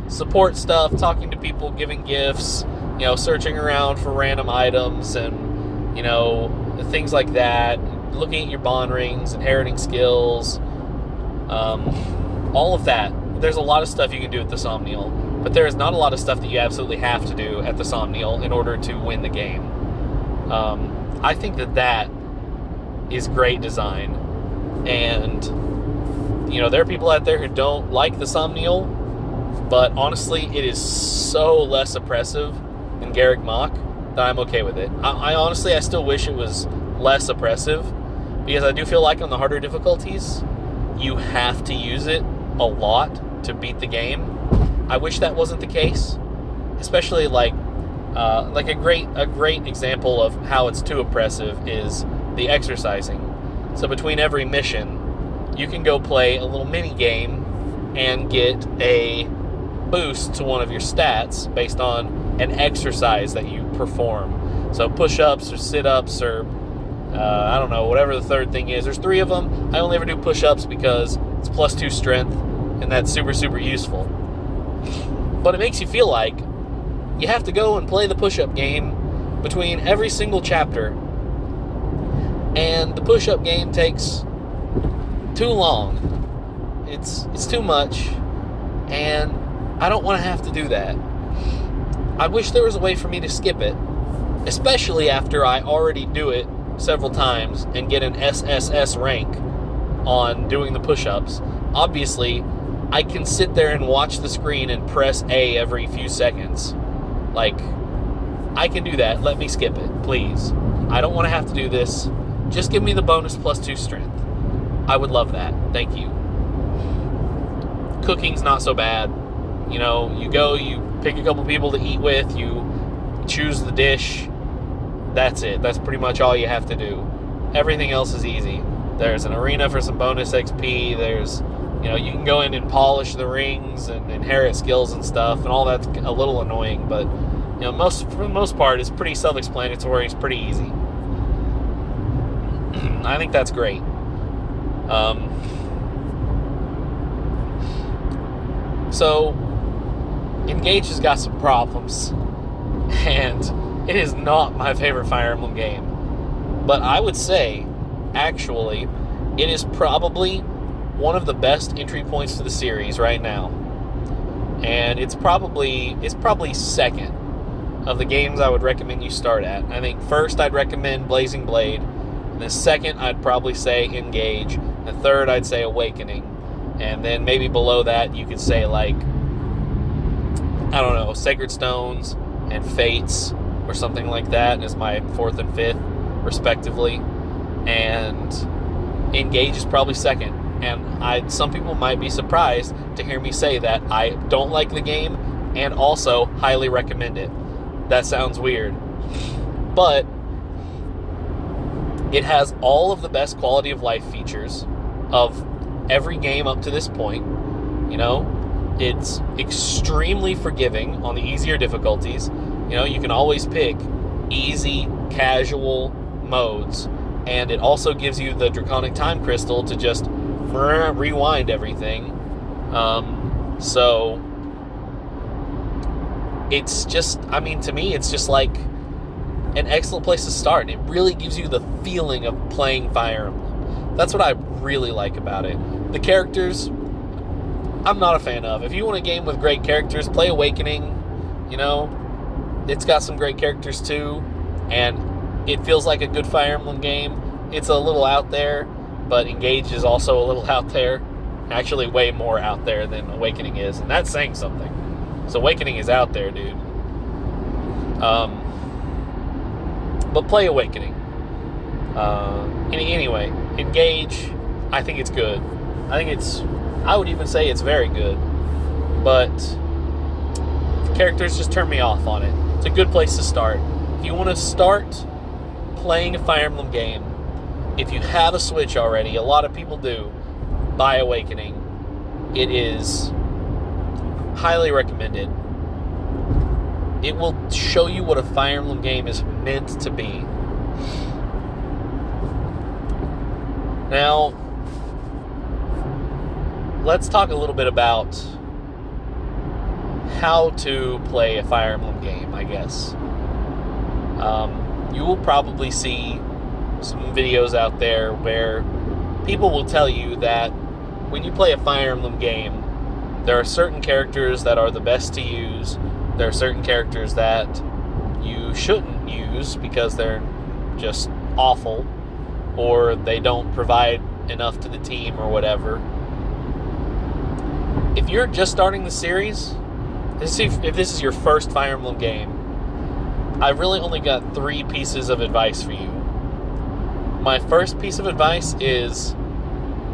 support stuff, talking to people, giving gifts, you know, searching around for random items and, you know, things like that, looking at your bond rings, inheriting skills, all of that. There's a lot of stuff you can do at the Somniel, but there is not a lot of stuff that you absolutely have to do at the Somniel in order to win the game. I think that is great design, and you know, there are people out there who don't like the Somniel, but honestly, it is so less oppressive than Garreg Mach that I'm okay with it. I honestly still wish it was less oppressive, because I do feel like on the harder difficulties, you have to use it a lot to beat the game. I wish that wasn't the case, especially like a great example of how it's too oppressive is the exercising. So between every mission, you can go play a little mini game and get a boost to one of your stats based on an exercise that you perform. So push-ups or sit-ups or I don't know, whatever the third thing is. There's 3 of them. I only ever do push-ups because it's +2 strength, and that's super, super useful. But it makes you feel like you have to go and play the push-up game between every single chapter. And the push-up game takes too long. It's too much, and I don't want to have to do that. I wish there was a way for me to skip it, especially after I already do it several times and get an SSS rank on doing the push-ups. Obviously, I can sit there and watch the screen and press A every few seconds. Like, I can do that. Let me skip it, please. I don't want to have to do this. Just give me the bonus +2 strength. I would love that. Thank you. Cooking's not so bad. You know, you go, you pick a couple people to eat with, you choose the dish. That's it. That's pretty much all you have to do. Everything else is easy. There's an arena for some bonus XP. There's, you know, you can go in and polish the rings and inherit skills and stuff, and all that's a little annoying, but, you know, for the most part, it's pretty self-explanatory. It's pretty easy. I think that's great. So, Engage has got some problems, and it is not my favorite Fire Emblem game. But I would say, actually, it is probably one of the best entry points to the series right now. And it's probably second of the games I would recommend you start at. I think first I'd recommend Blazing Blade, and then second I'd probably say Engage, and third I'd say Awakening. And then maybe below that you could say, like, I don't know, Sacred Stones and Fates or something like that as my fourth and fifth, respectively. And Engage is probably second. And some people might be surprised to hear me say that I don't like the game and also highly recommend it. That sounds weird. But it has all of the best quality of life features of every game up to this point. You know, it's extremely forgiving on the easier difficulties. You know, you can always pick easy, casual modes, and it also gives you the Draconic Time Crystal to just rewind everything. So it's just, I mean, to me, it's just like an excellent place to start. It really gives you the feeling of playing Fire Emblem. That's what I really like about it. The characters, I'm not a fan of. If you want a game with great characters, play Awakening. You know, it's got some great characters too, and it feels like a good Fire Emblem game. It's a little out there, but Engage is also a little out there. Actually, way more out there than Awakening is, and that's saying something. So Awakening is out there, dude. But play Awakening. Anyway, Engage, I think it's good. I would even say it's very good. But the characters just turn me off on it. It's a good place to start. If you want to start playing a Fire Emblem game, if you have a Switch already, a lot of people do, buy Awakening. It is highly recommended. It will show you what a Fire Emblem game is meant to be. Now, let's talk a little bit about how to play a Fire Emblem game, I guess. You will probably see some videos out there where people will tell you that when you play a Fire Emblem game, there are certain characters that are the best to use. There are certain characters that you shouldn't use because they're just awful, or they don't provide enough to the team or whatever. If you're just starting the series, if this is your first Fire Emblem game, I've really only got 3 pieces of advice for you. My first piece of advice is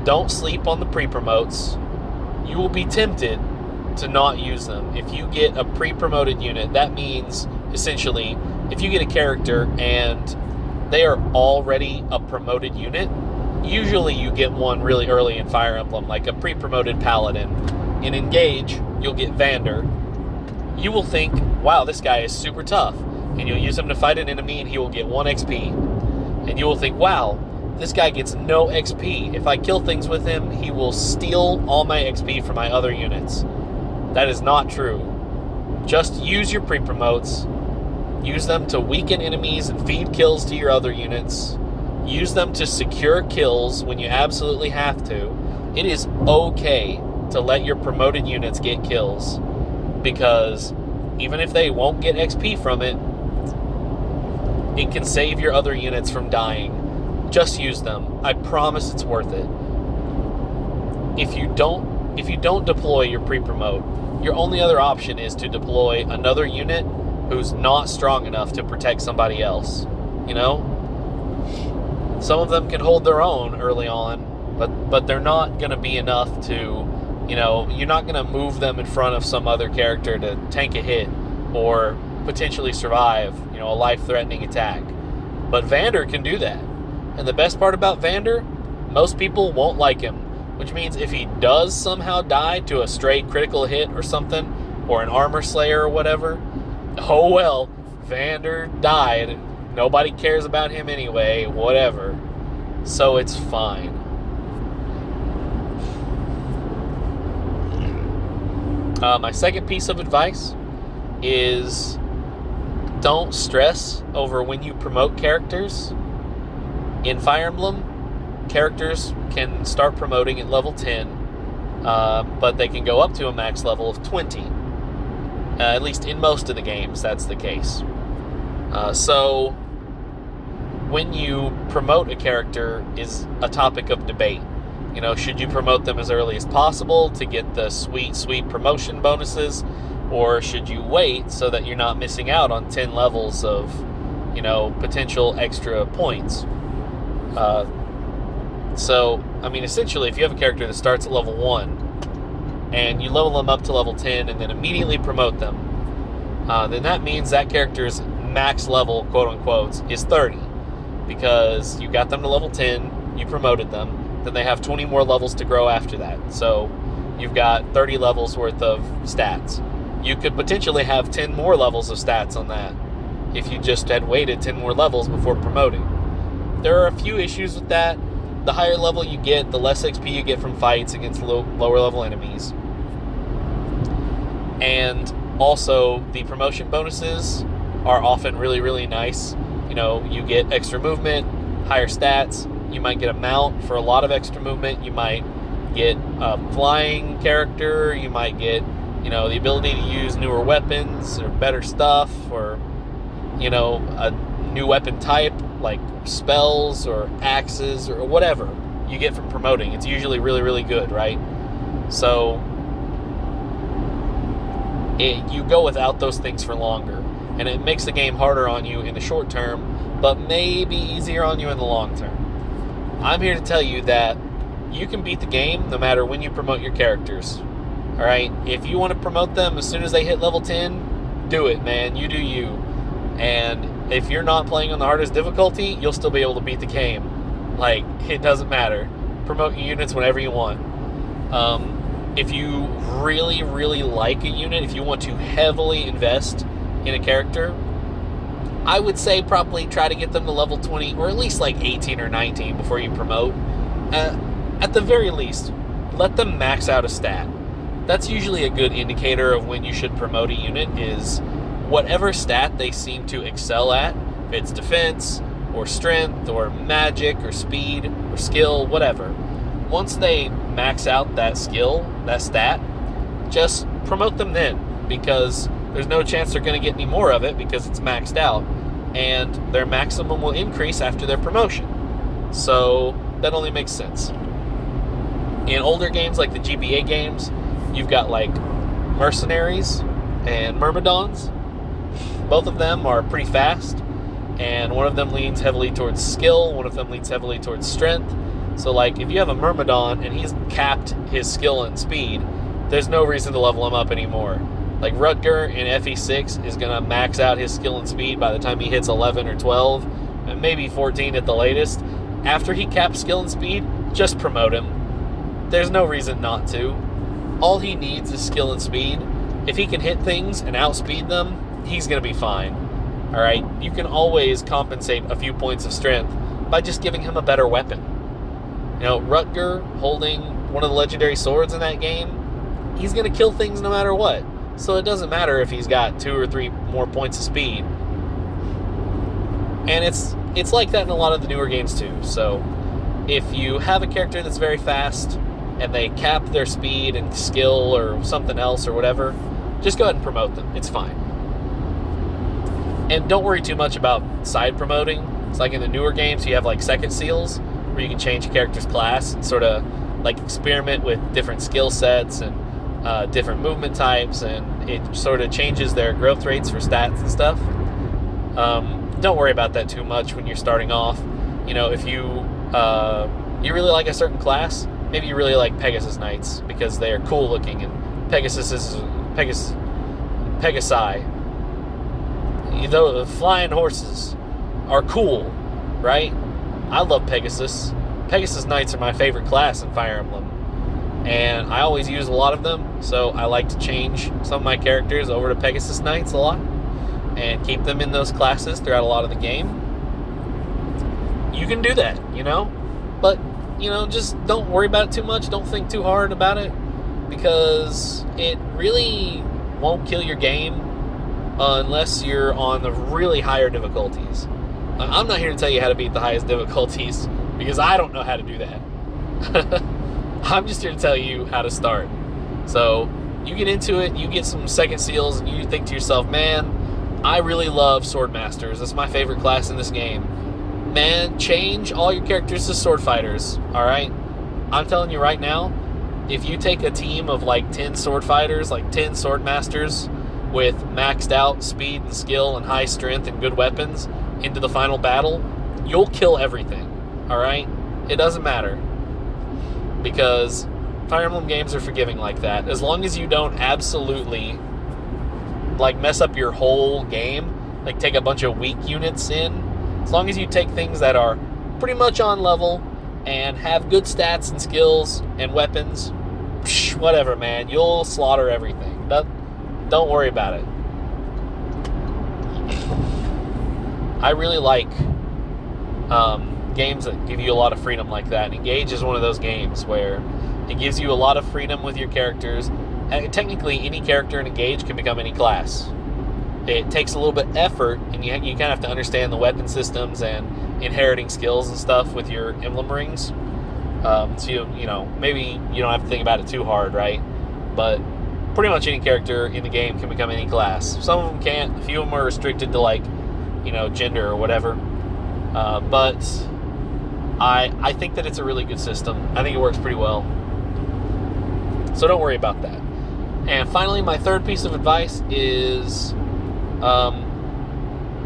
don't sleep on the pre-promotes. You will be tempted to not use them. If you get a pre-promoted unit, that means essentially if you get a character and they are already a promoted unit, usually you get one really early in Fire Emblem, like a pre-promoted paladin. In Engage, you'll get Vander. You will think, wow, this guy is super tough. And you'll use him to fight an enemy and he will get 1 XP. And you will think, wow, this guy gets no XP. If I kill things with him, he will steal all my XP from my other units. That is not true. Just use your pre-promotes. Use them to weaken enemies and feed kills to your other units. Use them to secure kills when you absolutely have to. It is okay to let your promoted units get kills, because even if they won't get XP from it, it can save your other units from dying. Just use them. I promise it's worth it. If you don't deploy your pre-promote, your only other option is to deploy another unit who's not strong enough to protect somebody else. You know? Some of them can hold their own early on, but they're not going to be enough to, you're not going to move them in front of some other character to tank a hit or potentially survive, a life-threatening attack. But Vander can do that. And the best part about Vander, most people won't like him, which means if he does somehow die to a stray critical hit or something, or an armor slayer or whatever, oh well, Vander died. Nobody cares about him anyway, whatever. So it's fine. My second piece of advice is don't stress over when you promote characters. In Fire Emblem, characters can start promoting at level 10, but they can go up to a max level of 20. At least in most of the games, that's the case. So when you promote a character is a topic of debate. Should you promote them as early as possible to get the sweet, sweet promotion bonuses? Or should you wait so that you're not missing out on 10 levels of, potential extra points? Essentially, if you have a character that starts at level 1 and you level them up to level 10 and then immediately promote them, then that means that character's max level, quote-unquote, is 30. Because you got them to level 10, you promoted them, then they have 20 more levels to grow after that. So you've got 30 levels worth of stats. You could potentially have 10 more levels of stats on that if you just had waited 10 more levels before promoting. There are a few issues with that. The higher level you get, the less XP you get from fights against lower level enemies. And also, the promotion bonuses are often really, really nice. You get extra movement, higher stats. You might get a mount for a lot of extra movement. You might might get a flying character, you might get, the ability to use newer weapons or better stuff, or, a new weapon type like spells or axes or whatever you get from promoting. It's usually really, really good, right? So you go without those things for longer, and it makes the game harder on you in the short term, but maybe easier on you in the long term. I'm here to tell you that you can beat the game no matter when you promote your characters. Alright? If you want to promote them as soon as they hit level 10, do it, man. You do you. And if you're not playing on the hardest difficulty, you'll still be able to beat the game. Like, it doesn't matter. Promote your units whenever you want. If you really, really like a unit, if you want to heavily invest in a character, I would say probably try to get them to level 20 or at least like 18 or 19 before you promote. At the very least, let them max out a stat. That's usually a good indicator of when you should promote a unit, is whatever stat they seem to excel at, if it's defense or strength or magic or speed or skill, whatever. Once they max out that skill, that stat, just promote them then, because there's no chance they're going to get any more of it because it's maxed out, and their maximum will increase after their promotion. So that only makes sense. In older games like the GBA games, you've got like mercenaries and myrmidons. Both of them are pretty fast, and one of them leans heavily towards skill, one of them leans heavily towards strength. So like if you have a myrmidon and he's capped his skill and speed, there's no reason to level him up anymore. Like Rutger in FE6 is going to max out his skill and speed by the time he hits 11 or 12, and maybe 14 at the latest. After he caps skill and speed, just promote him. There's no reason not to. All he needs is skill and speed. If he can hit things and outspeed them, he's going to be fine. Alright? You can always compensate a few points of strength by just giving him a better weapon. Rutger holding one of the legendary swords in that game, he's going to kill things no matter what. So it doesn't matter if he's got 2 or 3 more points of speed. And it's like that in a lot of the newer games too. So if you have a character that's very fast and they cap their speed and skill or something else or whatever, just go ahead and promote them. It's fine. And don't worry too much about side promoting. It's like in the newer games, you have like second seals where you can change a character's class and sort of like experiment with different skill sets and different movement types, and it sort of changes their growth rates for stats and stuff. Don't worry about that too much when you're starting off. If you really like a certain class, maybe you really like Pegasus Knights because they are cool looking, and Pegasi, the flying horses are cool, right? I love Pegasus. Pegasus Knights are my favorite class in Fire Emblem, and I always use a lot of them, so I like to change some of my characters over to Pegasus Knights a lot and keep them in those classes throughout a lot of the game. You can do that, but just don't worry about it too much. Don't think too hard about it, because it really won't kill your game unless you're on the really higher difficulties. I'm not here to tell you how to beat the highest difficulties, because I don't know how to do that. I'm just here to tell you how to start. So you get into it, you get some second seals, and you think to yourself, man, I really love Sword Masters. That's my favorite class in this game. Man, change all your characters to sword fighters, alright? I'm telling you right now, if you take a team of like 10 sword fighters, like 10 sword masters with maxed out speed and skill and high strength and good weapons into the final battle, you'll kill everything, alright? It doesn't matter, because Fire Emblem games are forgiving like that. As long as you don't absolutely like mess up your whole game, like take a bunch of weak units in, as long as you take things that are pretty much on level and have good stats and skills and weapons, whatever, man, you'll slaughter everything. Don't worry about it. I really like games that give you a lot of freedom like that. And Engage is one of those games where it gives you a lot of freedom with your characters. Technically, any character in Engage can become any class. It takes a little bit of effort, and you kind of have to understand the weapon systems and inheriting skills and stuff with your emblem rings. So maybe you don't have to think about it too hard, right? But pretty much any character in the game can become any class. Some of them can't. A few of them are restricted to gender or whatever. But I think that it's a really good system. I think it works pretty well. So don't worry about that. And finally, my third piece of advice is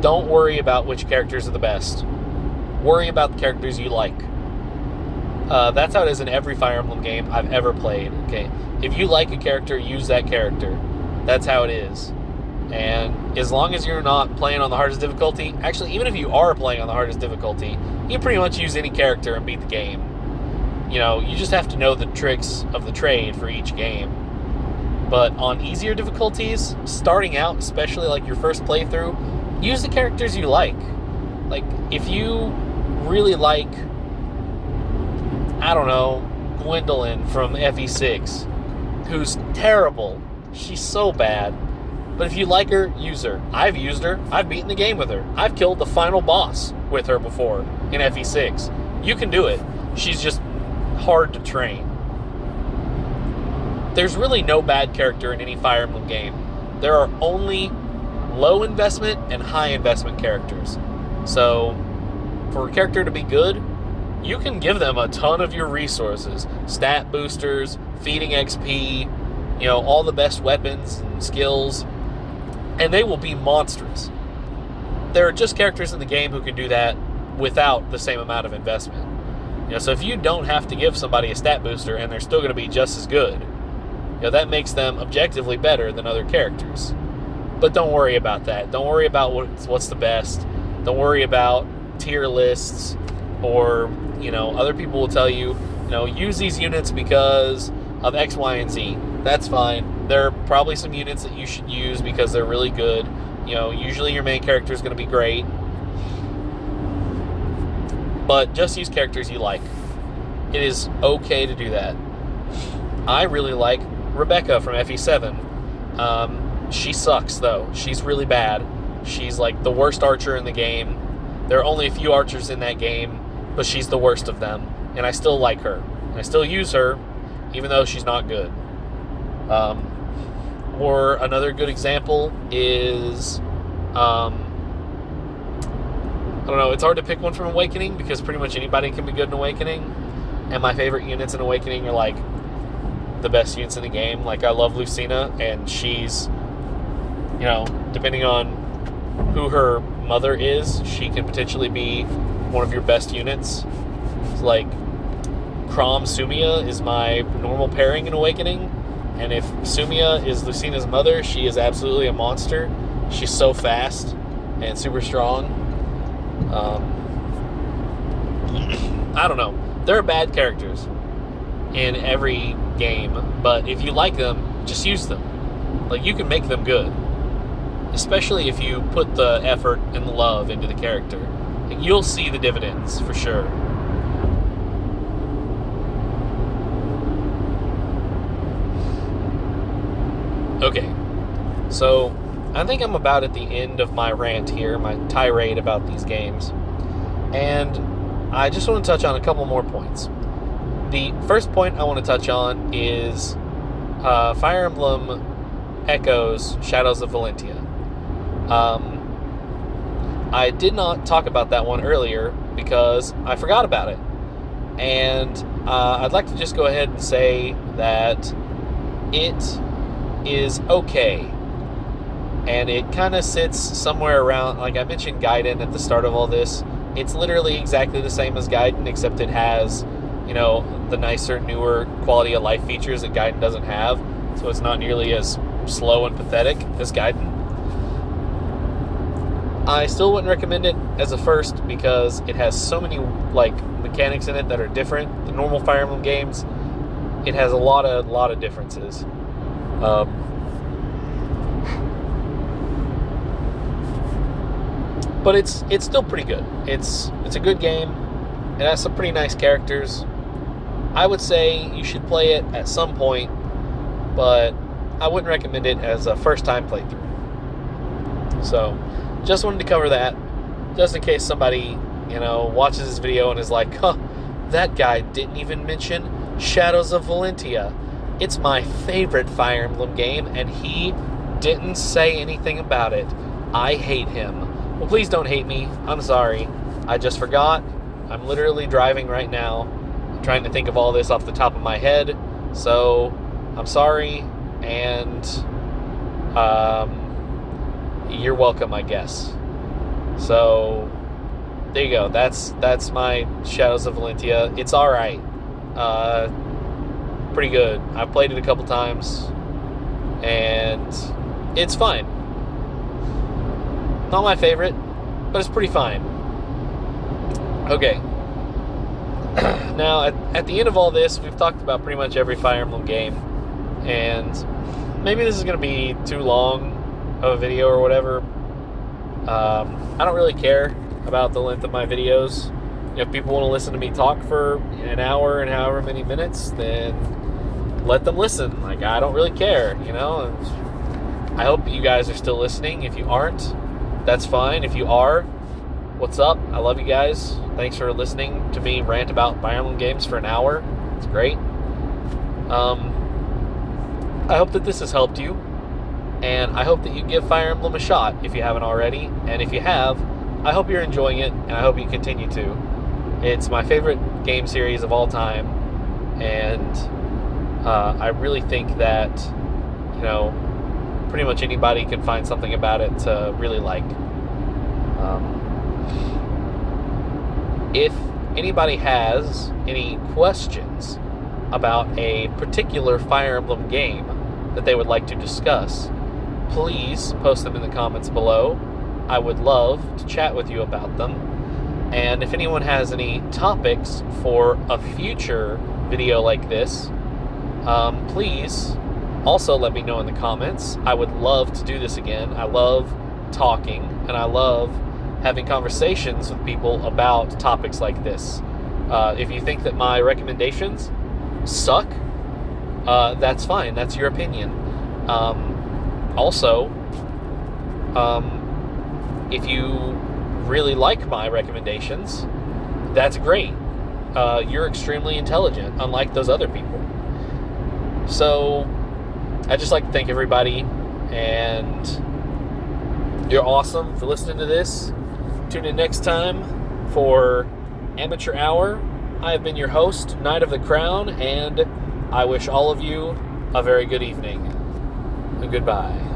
don't worry about which characters are the best. Worry about the characters you like. That's how it is in every Fire Emblem game I've ever played. Okay, if you like a character, use that character. That's how it is. And as long as you're not playing on the hardest difficulty, actually, even if you are playing on the hardest difficulty, you pretty much use any character and beat the game. You just have to know the tricks of the trade for each game. But on easier difficulties, starting out, especially like your first playthrough, use the characters you like. Like, if you really like, I don't know, Gwendolyn from FE6, who's terrible. She's so bad. But if you like her, use her. I've used her. I've beaten the game with her. I've killed the final boss with her before in FE6. You can do it. She's just hard to train. There's really no bad character in any Fire Emblem game. There are only low investment and high investment characters. So, for a character to be good, you can give them a ton of your resources. Stat boosters, feeding XP, all the best weapons and skills, and they will be monstrous. There are just characters in the game who can do that without the same amount of investment. So if you don't have to give somebody a stat booster and they're still going to be just as good, that makes them objectively better than other characters. But don't worry about that. Don't worry about what's the best. Don't worry about tier lists or, other people will tell you, use these units because of X, Y, and Z. That's fine. There are probably some units that you should use because they're really good. Usually your main character is going to be great. But just use characters you like. It is okay to do that. I really like Rebecca from FE7. She sucks, though. She's really bad. She's like the worst archer in the game. There are only a few archers in that game, but she's the worst of them. And I still like her. And I still use her, even though she's not good. Or another good example is, I don't know, it's hard to pick one from Awakening because pretty much anybody can be good in Awakening. And my favorite units in Awakening are like the best units in the game. Like, I love Lucina, and she's, depending on who her mother is, she can potentially be one of your best units. It's like Crom Sumia is my normal pairing in Awakening, and if Sumia is Lucina's mother, she is absolutely a monster. She's so fast and super strong. I don't know. There are bad characters in every game, but if you like them, just use them. Like, you can make them good. Especially if you put the effort and the love into the character. Like, you'll see the dividends, for sure. Okay, so I think I'm about at the end of my rant here, my tirade about these games. And I just want to touch on a couple more points. The first point I want to touch on is Fire Emblem Echoes Shadows of Valentia. I did not talk about that one earlier because I forgot about it. And I'd like to just go ahead and say that it is okay. And it kind of sits somewhere around, like I mentioned Gaiden at the start of all this. It's literally exactly the same as Gaiden, except it has, the nicer, newer quality of life features that Gaiden doesn't have. So it's not nearly as slow and pathetic as Gaiden. I still wouldn't recommend it as a first because it has so many mechanics in it that are different. The normal Fire Emblem games, it has a lot of differences. But it's still pretty good. It's a good game. It has some pretty nice characters. I would say you should play it at some point, but I wouldn't recommend it as a first-time playthrough. So, just wanted to cover that, just in case somebody, watches this video and is like, huh, That guy didn't even mention Shadows of Valentia. It's my favorite Fire Emblem game, and he didn't say anything about it. I hate him. Well, please don't hate me. I'm sorry. I just forgot. I'm literally driving right now. I'm trying to think of all this off the top of my head. So, I'm sorry, and you're welcome, I guess. So, there you go. That's my Shadows of Valentia. It's alright. Pretty good. I've played it a couple times, and it's fine. Not my favorite, but it's pretty fine. Okay. Now, at the end of all this, we've talked about pretty much every Fire Emblem game, and maybe this is going to be too long of a video or whatever. I don't really care about the length of my videos. If people want to listen to me talk for an hour and however many minutes, then let them listen. Like, I don't really care, you know? And I hope you guys are still listening. If you aren't, that's fine. If you are, what's up? I love you guys. Thanks for listening to me rant about Fire Emblem games for an hour. It's great. I hope that this has helped you, and I hope that you give Fire Emblem a shot if you haven't already, and if you have, I hope you're enjoying it, and I hope you continue to. It's my favorite game series of all time, and I really think that, you know, pretty much anybody can find something about it to really like. If anybody has any questions about a particular Fire Emblem game that they would like to discuss, please post them in the comments below. I would love to chat with you about them. And if anyone has any topics for a future video like this, please also let me know in the comments. I would love to do this again. I love talking, and I love having conversations with people about topics like this. If you think that my recommendations suck, that's fine. That's your opinion. Also, if you really like my recommendations, that's great. You're extremely intelligent, unlike those other people. So, I'd just like to thank everybody, and you're awesome for listening to this. Tune in next time for Amateur Hour. I have been your host, Knight of the Crown, and I wish all of you a very good evening. Goodbye.